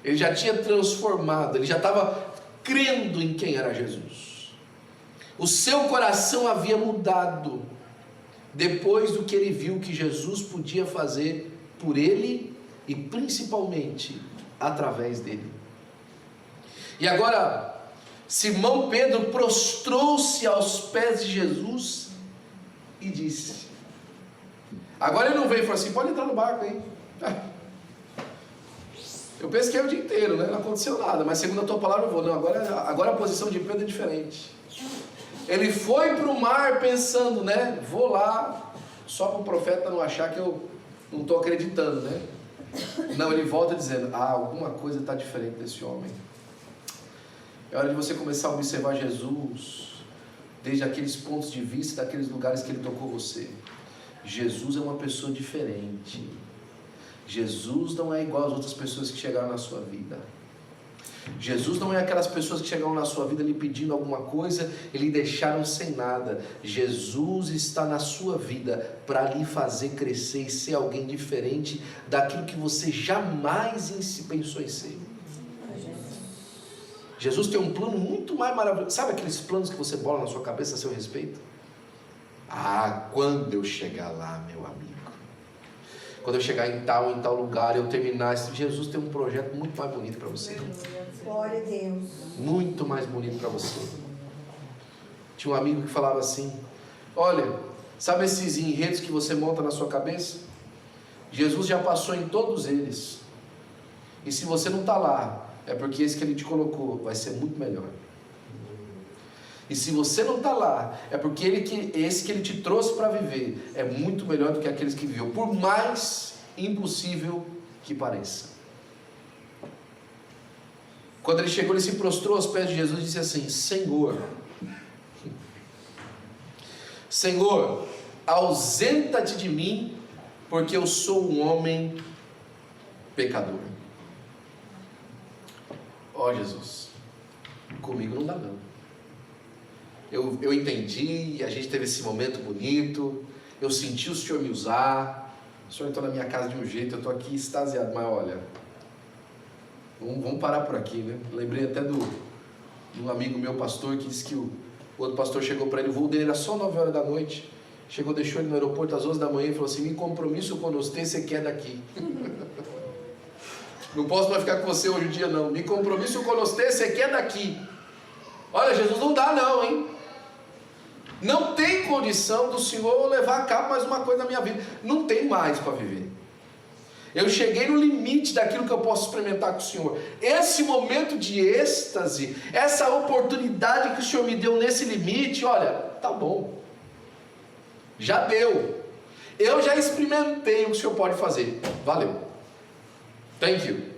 Ele já tinha transformado, ele já estava crendo em quem era Jesus. O seu coração havia mudado depois do que ele viu que Jesus podia fazer por ele e principalmente através dele. E agora Simão Pedro prostrou-se aos pés de Jesus e disse, agora ele não veio e falou assim, pode entrar no barco aí. Eu penso que é o dia inteiro, né? Não aconteceu nada, mas segundo a tua palavra eu vou. Não, agora a posição de Pedro é diferente. Ele foi para o mar pensando, né? Vou lá, só para o profeta não achar que eu não estou acreditando, né? Não, ele volta dizendo, alguma coisa está diferente desse homem. É hora de você começar a observar Jesus, desde aqueles pontos de vista, daqueles lugares que ele tocou você. Jesus é uma pessoa diferente. Jesus não é igual às outras pessoas que chegaram na sua vida. Jesus não é aquelas pessoas que chegaram na sua vida lhe pedindo alguma coisa e lhe deixaram sem nada. Jesus está na sua vida para lhe fazer crescer e ser alguém diferente daquilo que você jamais pensou em ser. Jesus tem um plano muito mais maravilhoso. Sabe aqueles planos que você bola na sua cabeça a seu respeito? Quando eu chegar lá, meu amigo, quando eu chegar em tal lugar, eu terminar, Jesus tem um projeto muito mais bonito para você. Glória a Deus. Muito mais bonito para você. Tinha um amigo que falava assim, olha, sabe esses enredos que você monta na sua cabeça? Jesus já passou em todos eles. E se você não está lá, é porque esse que ele te colocou vai ser muito melhor. E se você não está lá, é porque esse que ele te trouxe para viver é muito melhor do que aqueles que viveu, por mais impossível que pareça. Quando ele chegou, ele se prostrou aos pés de Jesus e disse assim, Senhor, ausenta-te de mim, porque eu sou um homem pecador. Jesus, comigo não dá não. Eu entendi, a gente teve esse momento bonito, eu senti o Senhor me usar, o Senhor entrou na minha casa de um jeito, eu estou aqui extasiado, mas olha, vamos parar por aqui, né? Lembrei até de um amigo meu, pastor, que disse que o outro pastor chegou para ele, o voo dele era só 9 horas da noite, chegou, deixou ele no aeroporto às 11 da manhã e falou assim, me compromisso com você, você quer daqui. Não posso mais ficar com você hoje em dia não, me compromisso com você quer daqui. Olha, Jesus, não dá não, hein? Não tem condição do Senhor levar a cabo mais uma coisa na minha vida. Não tem mais para viver. Eu cheguei no limite daquilo que eu posso experimentar com o Senhor. Esse momento de êxtase, essa oportunidade que o Senhor me deu nesse limite, olha, tá bom. Já deu. Eu já experimentei o que o Senhor pode fazer. Valeu. Thank you.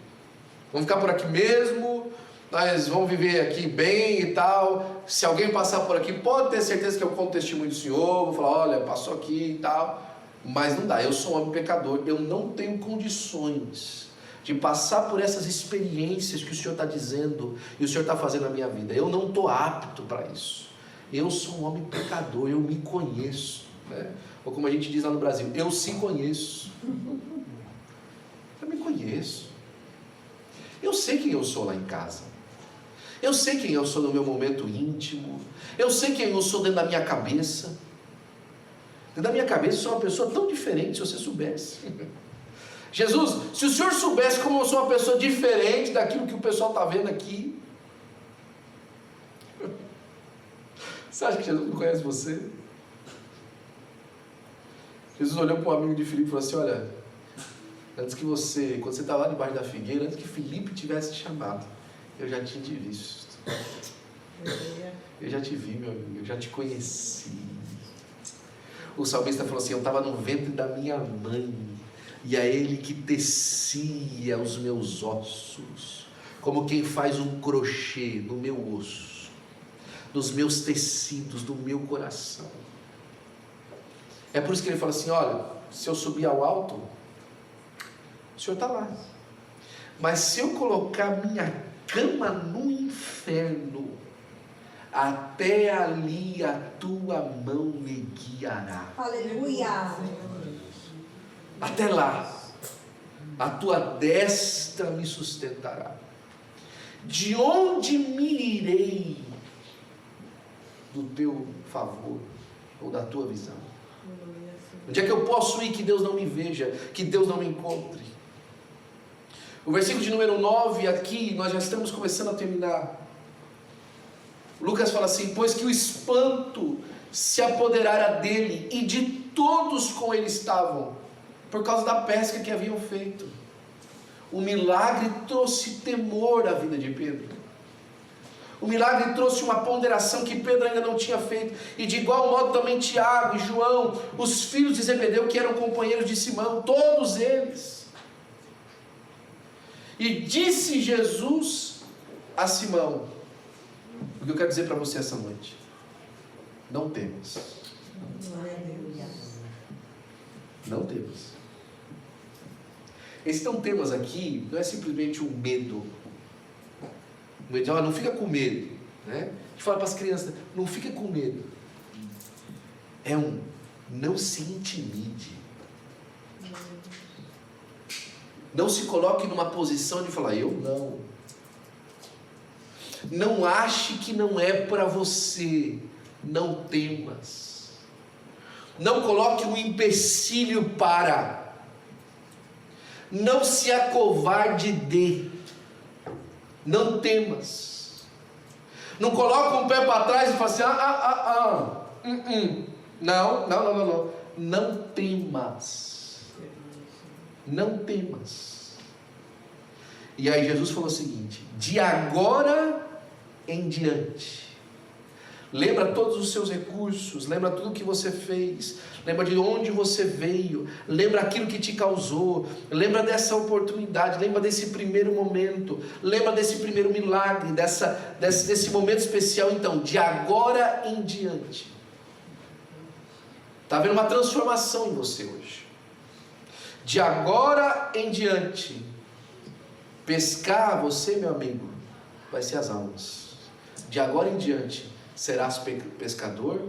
Vamos ficar por aqui mesmo. Nós vamos viver aqui bem e tal. Se alguém passar por aqui, pode ter certeza que eu conto o testemunho do Senhor. Vou falar, olha, passou aqui e tal. Mas não dá, eu sou um homem pecador. Eu não tenho condições de passar por essas experiências que o Senhor está dizendo e o Senhor está fazendo na minha vida. Eu não estou apto para isso. Eu sou um homem pecador, eu me conheço, né? Ou como a gente diz lá no Brasil, eu se conheço. Eu me conheço. Eu sei quem eu sou lá em casa. Eu sei quem eu sou no meu momento íntimo. Eu sei quem eu sou dentro da minha cabeça. Dentro da minha cabeça eu sou uma pessoa tão diferente, se você soubesse. Jesus, se o Senhor soubesse como eu sou uma pessoa diferente daquilo que o pessoal está vendo aqui. Você acha que Jesus não conhece você? Jesus olhou para um amigo de Filipe e falou assim, olha, antes que você, quando você estava lá debaixo da figueira, antes que Filipe tivesse te chamado, eu já tinha te visto. Eu já te vi, meu amigo, eu já te conheci. O salmista falou assim, eu estava no ventre da minha mãe, e é Ele que tecia os meus ossos, como quem faz um crochê no meu osso. dos meus tecidos, do meu coração. É por isso que ele fala assim: olha, se eu subir ao alto, o Senhor está lá. Mas se eu colocar minha cama no inferno, até ali a tua mão me guiará. Aleluia. Até lá, a tua destra me sustentará. De onde me irei do teu favor ou da tua visão? Onde é que eu posso ir que Deus não me veja, que Deus não me encontre? O versículo de número 9 aqui, nós já estamos começando a terminar. Lucas fala assim: pois que o espanto se apoderara dele e de todos com ele estavam, por causa da pesca que haviam feito. O milagre trouxe temor à vida de Pedro. O milagre trouxe uma ponderação que Pedro ainda não tinha feito. E de igual modo também Tiago e João, os filhos de Zebedeu, que eram companheiros de Simão, todos eles. E disse Jesus a Simão: o que eu quero dizer para você essa noite: não temas. Não temas. Esses não temas aqui não é simplesmente um medo. O medo de, não fica com medo, né? A gente fala para as crianças: não fica com medo. É não se intimide. Não se coloque numa posição de falar: eu não. Não ache que não é para você. Não temas. Não coloque um empecilho para. Não se acovarde de. Não temas. Não coloque um pé para trás e fale assim: Não. Não temas. Não temas. E aí Jesus falou o seguinte: de agora em diante, lembra todos os seus recursos, lembra tudo que você fez, lembra de onde você veio, lembra aquilo que te causou, lembra dessa oportunidade, lembra desse primeiro momento, lembra desse primeiro milagre, desse momento especial. Então, de agora em diante, está havendo uma transformação em você hoje. De agora em diante, pescar você, meu amigo, vai ser as almas. De agora em diante, serás pescador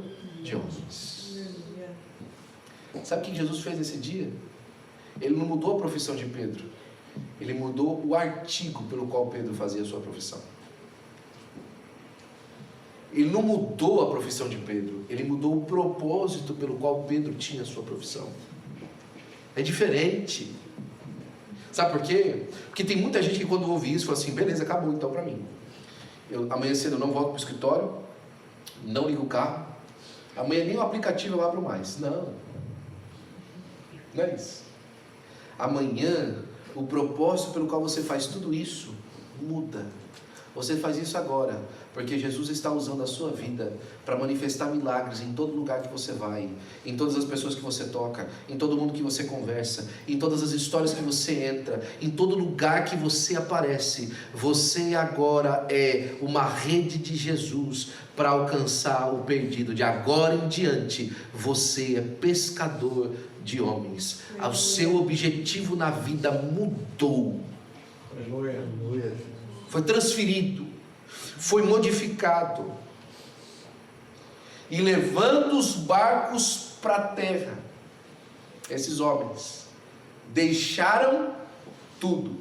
de homens. Sabe o que Jesus fez nesse dia? Ele não mudou a profissão de Pedro. Ele mudou o artigo pelo qual Pedro fazia a sua profissão. Ele não mudou a profissão de Pedro. Ele mudou o propósito pelo qual Pedro tinha a sua profissão. É diferente. Sabe por quê? Porque tem muita gente que quando ouve isso fala assim: beleza, acabou então para mim. Amanhã cedo eu não volto para o escritório, não ligo o carro, amanhã nem o aplicativo eu abro mais. Não é isso. Amanhã o propósito pelo qual você faz tudo isso muda. Você faz isso agora, porque Jesus está usando a sua vida para manifestar milagres em todo lugar que você vai, em todas as pessoas que você toca, em todo mundo que você conversa, em todas as histórias que você entra, em todo lugar que você aparece. Você agora é uma rede de Jesus para alcançar o perdido. De agora em diante, você é pescador de homens. O seu objetivo na vida mudou. Aleluia. Foi transferido, foi modificado, e levando os barcos para a terra, esses homens deixaram tudo.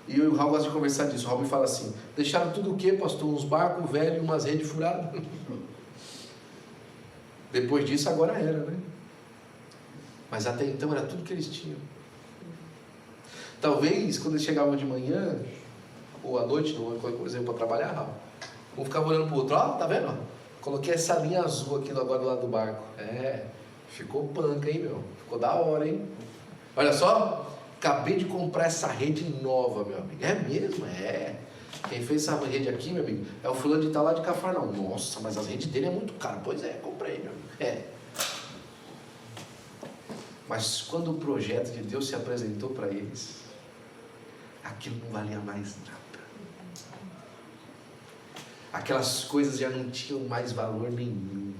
E o Raul gosta de conversar disso. O Raul me fala assim: deixaram tudo o quê, pastor? Uns barcos velhos e umas redes furadas. Depois disso agora era, né? Mas até então era tudo que eles tinham. Talvez, quando eles chegavam de manhã, ou à noite, por exemplo, para trabalhar, um ficava olhando para o outro: tá vendo? Coloquei essa linha azul aqui agora do lado do barco. Ficou panca, hein, meu? Ficou da hora, hein? Olha só, acabei de comprar essa rede nova, meu amigo. É mesmo? É. Quem fez essa rede aqui, meu amigo, é o fulano de tal lá de Cafarnaum. Nossa, mas as redes dele é muito cara. Pois é, comprei, meu amigo. Mas quando o projeto de Deus se apresentou para eles, aquilo não valia mais nada. Aquelas coisas já não tinham mais valor nenhum.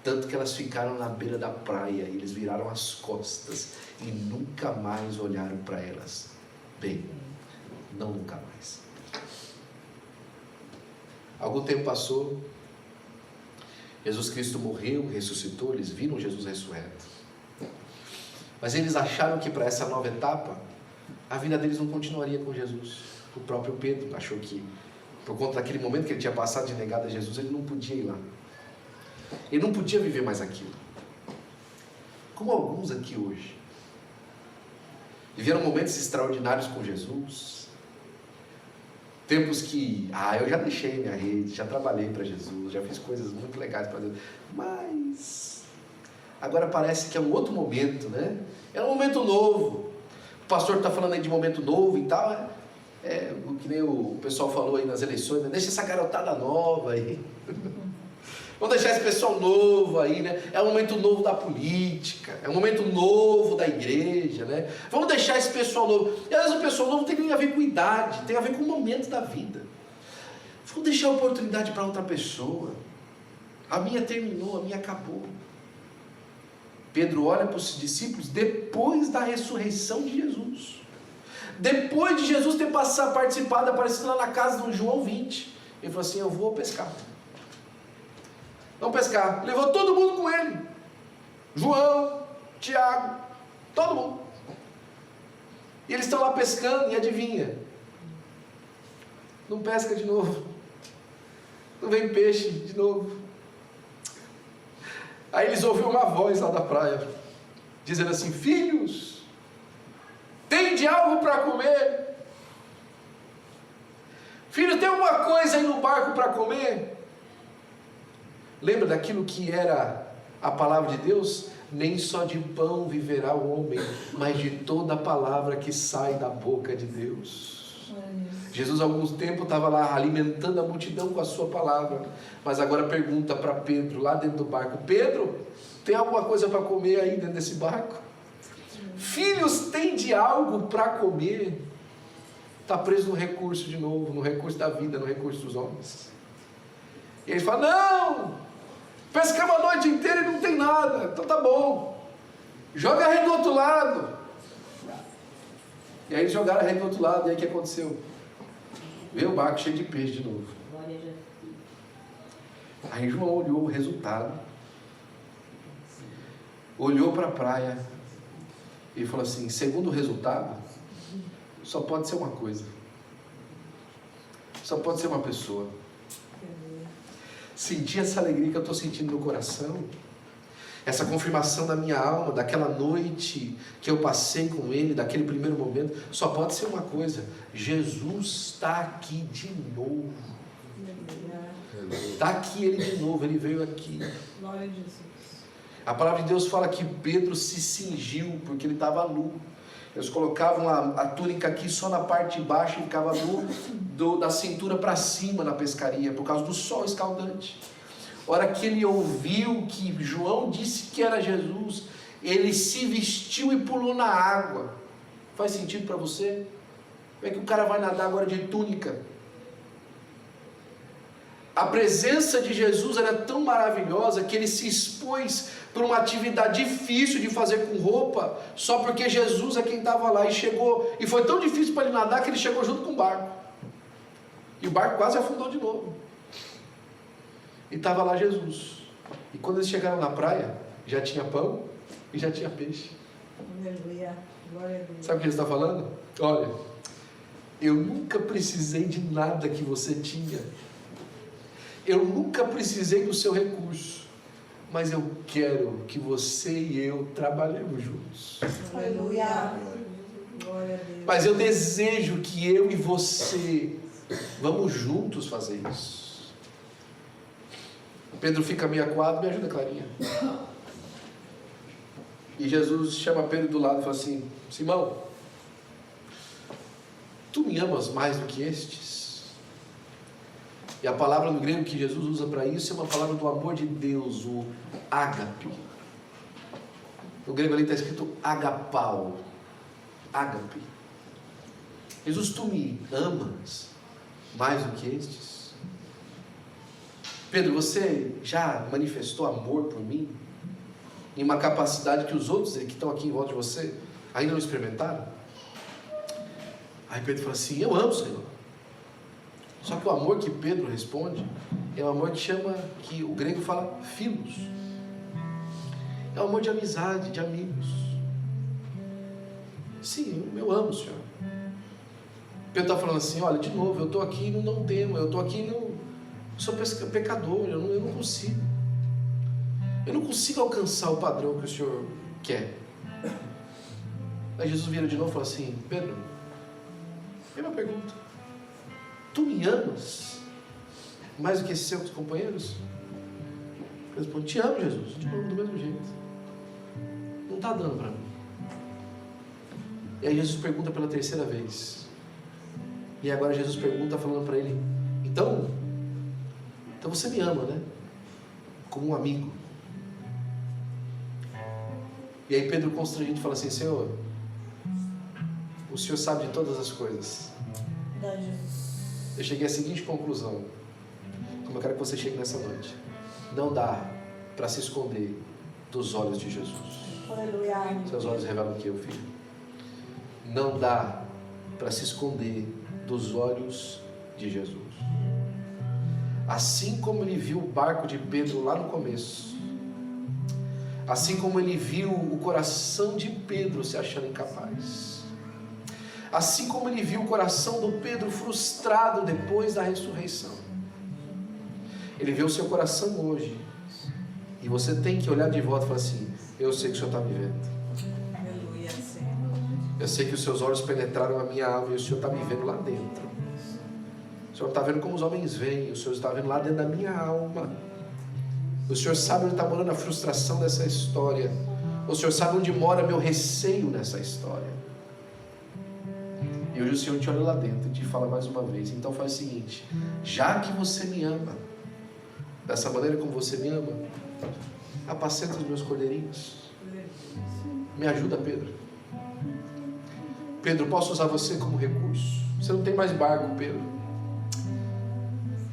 Tanto que elas ficaram na beira da praia, e eles viraram as costas e nunca mais olharam para elas. Bem, não nunca mais. Algum tempo passou, Jesus Cristo morreu, ressuscitou, eles viram Jesus ressurreto. Mas eles acharam que para essa nova etapa, a vida deles não continuaria com Jesus. O próprio Pedro achou que, por conta daquele momento que ele tinha passado de negado a Jesus, ele não podia ir lá. Ele não podia viver mais aquilo. Como alguns aqui hoje. Viveram momentos extraordinários com Jesus. Tempos que, eu já deixei minha rede, já trabalhei para Jesus, já fiz coisas muito legais para Deus. Mas, agora parece que é um outro momento, né? É um momento novo. O pastor está falando aí de momento novo e tal. O que nem o pessoal falou aí nas eleições, né? Deixa essa garotada nova aí. Vamos deixar esse pessoal novo aí, né? É um momento novo da política, é um momento novo da igreja, né? Vamos deixar esse pessoal novo. E às vezes o pessoal novo não tem nem a ver com idade, tem a ver com o momento da vida. Vamos deixar a oportunidade para outra pessoa. A minha terminou, a minha acabou. Pedro olha para os discípulos depois da ressurreição de Jesus. Depois de Jesus ter participado, aparecido lá na casa do João 20. Ele falou assim, eu vou pescar. Vamos pescar. Levou todo mundo com ele. João, Tiago, todo mundo. E eles estão lá pescando e adivinha? Não pesca de novo. Não vem peixe de novo. Aí eles ouviram uma voz lá da praia, dizendo assim, filhos, tem de algo para comer? Filho, tem alguma coisa aí no barco para comer? Lembra daquilo que era a palavra de Deus? Nem só de pão viverá o homem, mas de toda a palavra que sai da boca de Deus. Jesus há algum tempo estava lá alimentando a multidão com a sua palavra, mas agora pergunta para Pedro, lá dentro do barco, Pedro, tem alguma coisa para comer aí dentro desse barco? Filhos, tem de algo para comer? Está preso no recurso de novo, no recurso da vida, no recurso dos homens. E ele fala, não, pescamos a noite inteira e não tem nada, então tá bom, joga a rede do outro lado. E aí eles jogaram a rede do outro lado, e aí o que aconteceu? Veio o barco cheio de peixe de novo. Aí João olhou o resultado, olhou para a praia e falou assim, segundo o resultado, só pode ser uma coisa, só pode ser uma pessoa. Sentir essa alegria que eu estou sentindo no coração, essa confirmação da minha alma, daquela noite que eu passei com ele, daquele primeiro momento, só pode ser uma coisa, Jesus está aqui de novo. Está aqui ele de novo, ele veio aqui. Glória a Jesus. A palavra de Deus fala que Pedro se cingiu, porque ele estava nu. Eles colocavam a túnica aqui só na parte de baixo e ficava nu da cintura para cima na pescaria, por causa do sol escaldante. A hora que ele ouviu que João disse que era Jesus, ele se vestiu e pulou na água. Faz sentido para você? Como é que o cara vai nadar agora de túnica? A presença de Jesus era tão maravilhosa que ele se expôs por uma atividade difícil de fazer com roupa, só porque Jesus é quem estava lá e chegou, e foi tão difícil para ele nadar que ele chegou junto com o barco, e o barco quase afundou de novo, e estava lá Jesus, e quando eles chegaram na praia, já tinha pão e já tinha peixe. Aleluia, glória a Deus. Sabe o que ele está falando? Olha, eu nunca precisei de nada que você tinha, eu nunca precisei do seu recurso, mas eu quero que você e eu trabalhemos juntos. Aleluia. Glória a Deus. Mas eu desejo que eu e você vamos juntos fazer isso. Pedro fica meio acuado, me ajuda, Clarinha. E Jesus chama Pedro do lado e fala assim, Simão, tu me amas mais do que estes? E a palavra no grego que Jesus usa para isso é uma palavra do amor de Deus, o ágape. No grego ali está escrito agapau, ágape. Jesus, tu me amas mais do que estes? Pedro, você já manifestou amor por mim? Em uma capacidade que os outros que estão aqui em volta de você ainda não experimentaram? Aí Pedro fala assim, eu amo, Senhor. Só que o amor que Pedro responde é um amor que o grego fala filos. É um amor de amizade, de amigos. Sim, eu amo, Senhor. Pedro está falando assim, olha, de novo, eu estou aqui no não temo, eu estou aqui no... sou pecador, eu não consigo. Eu não consigo alcançar o padrão que o Senhor quer. Aí Jesus vira de novo e fala assim, Pedro, tem uma pergunta. Tu me amas mais do que esses seus companheiros? Eu respondo, te amo, Jesus, te amo do mesmo jeito. Não está dando para mim. E aí Jesus pergunta pela terceira vez. E agora Jesus pergunta falando para ele, então você me ama, né? Como um amigo. E aí Pedro constrangido fala assim, Senhor, o Senhor sabe de todas as coisas. Eu cheguei à seguinte conclusão, como eu quero que você chegue nessa noite. Não dá para se esconder dos olhos de Jesus. Aleluia. Seus olhos revelam o que, filho? Não dá para se esconder dos olhos de Jesus. Assim como ele viu o barco de Pedro lá no começo, assim como ele viu o coração de Pedro se achando incapaz, assim como ele viu o coração do Pedro frustrado depois da ressurreição, ele vê o seu coração hoje. E você tem que olhar de volta e falar assim, eu sei que o Senhor está me vendo. Aleluia, Senhor. Eu sei que os seus olhos penetraram a minha alma e o Senhor está me vendo lá dentro. O Senhor não está vendo como os homens veem, o Senhor está vendo lá dentro da minha alma. O Senhor sabe onde está morando a frustração dessa história. O Senhor sabe onde mora meu receio nessa história. E hoje o Senhor te olha lá dentro e te fala mais uma vez. Então faz o seguinte, já que você me ama, dessa maneira como você me ama, apacenta os meus cordeirinhos. Me ajuda, Pedro. Pedro, posso usar você como recurso? Você não tem mais barco, Pedro.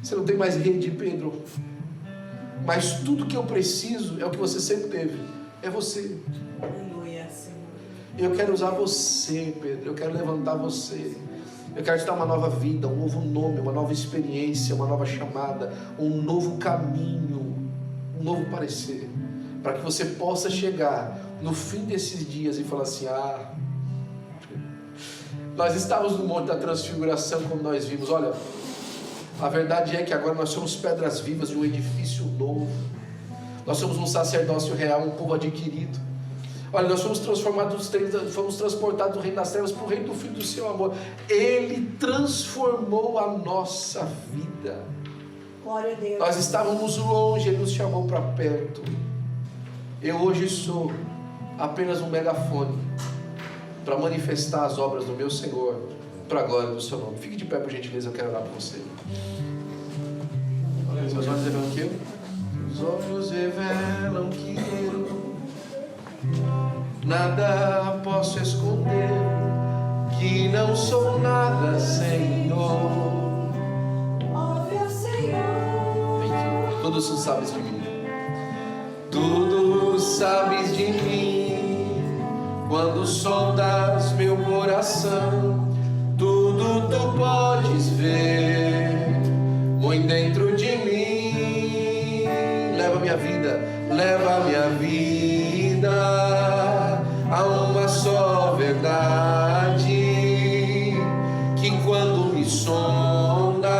Você não tem mais rede, Pedro. Mas tudo que eu preciso é o que você sempre teve. É você. Aleluia, Senhor. Eu quero usar você, Pedro. Eu quero levantar você. Eu quero te dar uma nova vida, um novo nome, uma nova experiência, uma nova chamada, um novo caminho, um novo parecer. Para que você possa chegar no fim desses dias e falar assim, nós estávamos no Monte da Transfiguração quando nós vimos, olha, a verdade é que agora nós somos pedras vivas de um edifício novo. Nós somos um sacerdócio real, um povo adquirido. Olha, nós fomos transportados do reino das trevas para o reino do Filho do seu amor. Ele transformou a nossa vida. Glória a Deus. Nós estávamos longe, Ele nos chamou para perto. Eu hoje sou apenas um megafone para manifestar as obras do meu Senhor, para a glória do seu nome. Fique de pé, por gentileza, eu quero orar por você. Seus olhos revelam o que? Os olhos revelam que eu nada posso esconder, que não sou nada, Senhor. Ó, Senhor. Tudo tu sabes de mim. Tudo sabes de mim. Quando sondas meu coração, tudo tu podes ver muito dentro de mim. Leva minha vida a uma só verdade, que quando me sondas,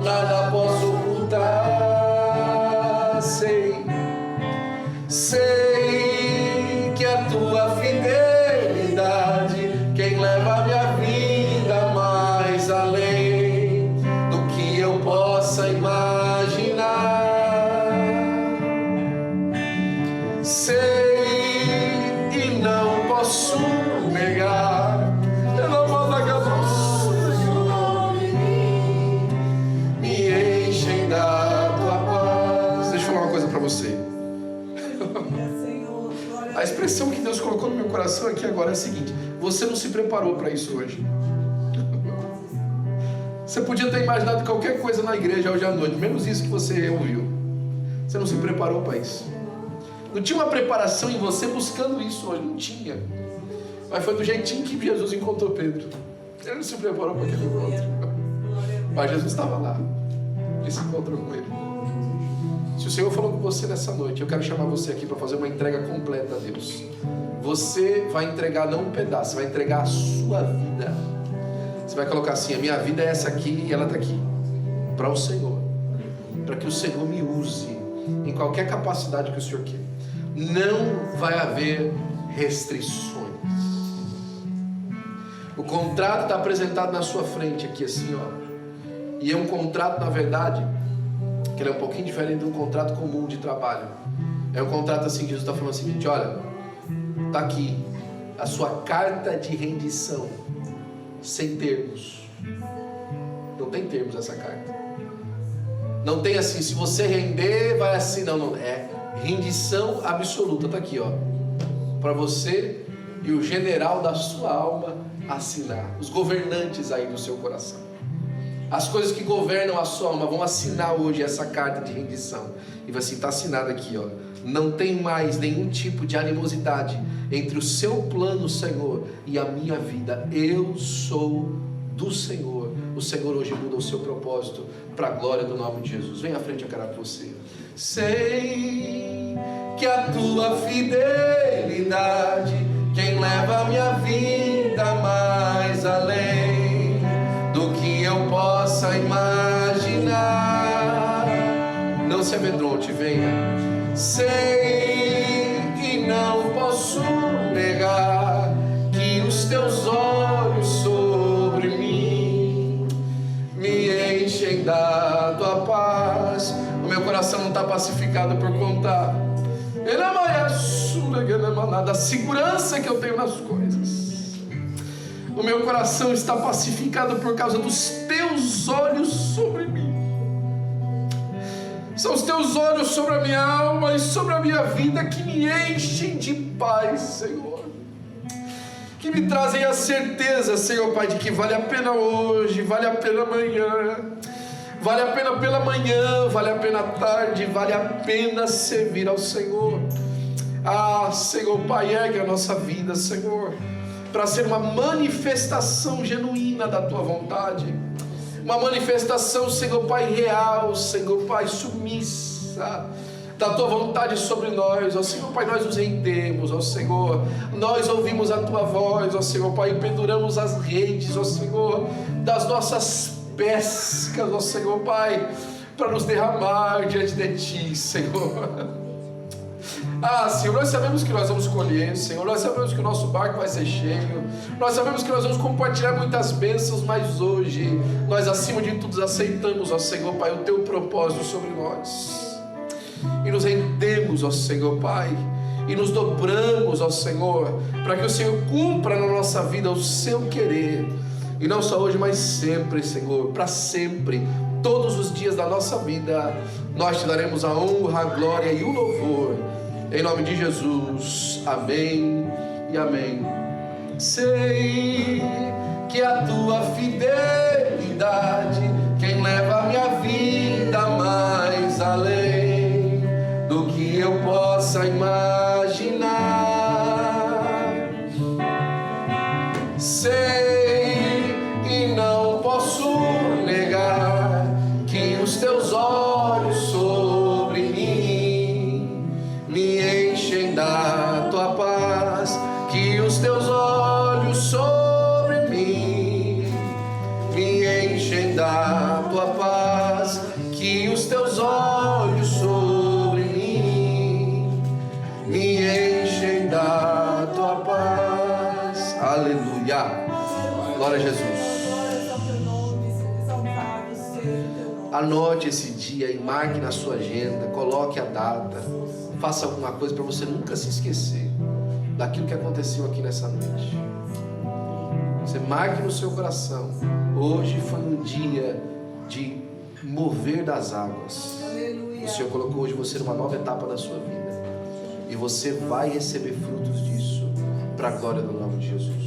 nada posso ocultar. Sei que a tua fidelidade, quem leva a minha vida mais além do que eu possa imaginar. Sei e não posso negar, eu não vou negar você, me enchem da tua paz. Deixa eu falar uma coisa para você. A expressão que Deus colocou no meu coração aqui agora é a seguinte: você não se preparou para isso hoje. Você podia ter imaginado qualquer coisa na igreja hoje à noite, menos isso que você ouviu. Você não se preparou para isso. Não tinha uma preparação em você buscando isso hoje, não tinha. Mas foi do jeitinho que Jesus encontrou Pedro. Ele não se preparou para aquele encontro. Mas Jesus estava lá e se encontrou com ele. Se o Senhor falou com você nessa noite, eu quero chamar você aqui para fazer uma entrega completa a Deus. Você vai entregar não um pedaço, você vai entregar a sua vida. Você vai colocar assim: a minha vida é essa aqui e ela está aqui, para o Senhor, para que o Senhor me use em qualquer capacidade que o Senhor quer. Não vai haver restrições. O contrato está apresentado na sua frente aqui assim, ó. E é um contrato, na verdade, que ele é um pouquinho diferente de um contrato comum de trabalho. É um contrato assim, Jesus está falando o seguinte: olha, está aqui a sua carta de rendição, sem termos. Não tem termos essa carta. Não tem assim, se você render, vai assim, não. É rendição absoluta, está aqui, ó, para você e o general da sua alma assinar. Os governantes aí do seu coração. As coisas que governam a sua alma vão assinar hoje essa carta de rendição. E vai assim, está assinado aqui, ó. Não tem mais nenhum tipo de animosidade entre o seu plano, Senhor, e a minha vida. Eu sou do Senhor. O Senhor hoje muda o seu propósito para a glória do nome de Jesus. Vem à frente, eu quero para você. Sei que a tua fidelidade, quem leva a minha vida mais além do que eu possa imaginar. Não se amedronte, venha. Sei que não posso negar que os teus olhos sobre mim me enchem da tua paz. O meu coração não está pacificado por contar da segurança que eu tenho nas coisas. O meu coração está pacificado por causa dos teus olhos sobre mim. São os teus olhos sobre a minha alma e sobre a minha vida que me enchem de paz, Senhor. Que me trazem a certeza, Senhor Pai, de que vale a pena hoje, vale a pena amanhã, vale a pena pela manhã, vale a pena à tarde, vale a pena servir ao Senhor. Ah, Senhor Pai, ergue a nossa vida, Senhor, para ser uma manifestação genuína da Tua vontade, uma manifestação, Senhor Pai, real, Senhor Pai, submissa da Tua vontade sobre nós. Ó Senhor Pai, nós nos rendemos, ó Senhor, nós ouvimos a Tua voz, ó Senhor Pai, e penduramos as redes, ó Senhor, das nossas pescas, ó Senhor Pai, para nos derramar diante de Ti, Senhor. Ah, Senhor, nós sabemos que nós vamos colher, Senhor, nós sabemos que o nosso barco vai ser cheio, nós sabemos que nós vamos compartilhar muitas bênçãos, mas hoje, nós acima de tudo aceitamos, ó Senhor Pai, o Teu propósito sobre nós, e nos rendemos, ó Senhor Pai, e nos dobramos, ó Senhor, para que o Senhor cumpra na nossa vida o Seu querer, e não só hoje, mas sempre, Senhor, para sempre, todos os dias da nossa vida, nós Te daremos a honra, a glória e o louvor. Em nome de Jesus, amém e amém. Sei que a tua fidelidade, quem leva a minha vida mais além do que eu possa imaginar. Sei que não posso negar que os teus olhos sobre mim me enchem da tua paz, que os teus olhos sobre mim me enchem da tua paz, que os teus olhos sobre mim me enchem da tua paz. Aleluia, glória a Jesus. Anote esse dia e marque na sua agenda, coloque a data, faça alguma coisa para você nunca se esquecer daquilo que aconteceu aqui nessa noite. Você marque no seu coração: hoje foi um dia de mover das águas. O Senhor colocou hoje você numa nova etapa da sua vida, e você vai receber frutos disso para a glória do nome de Jesus.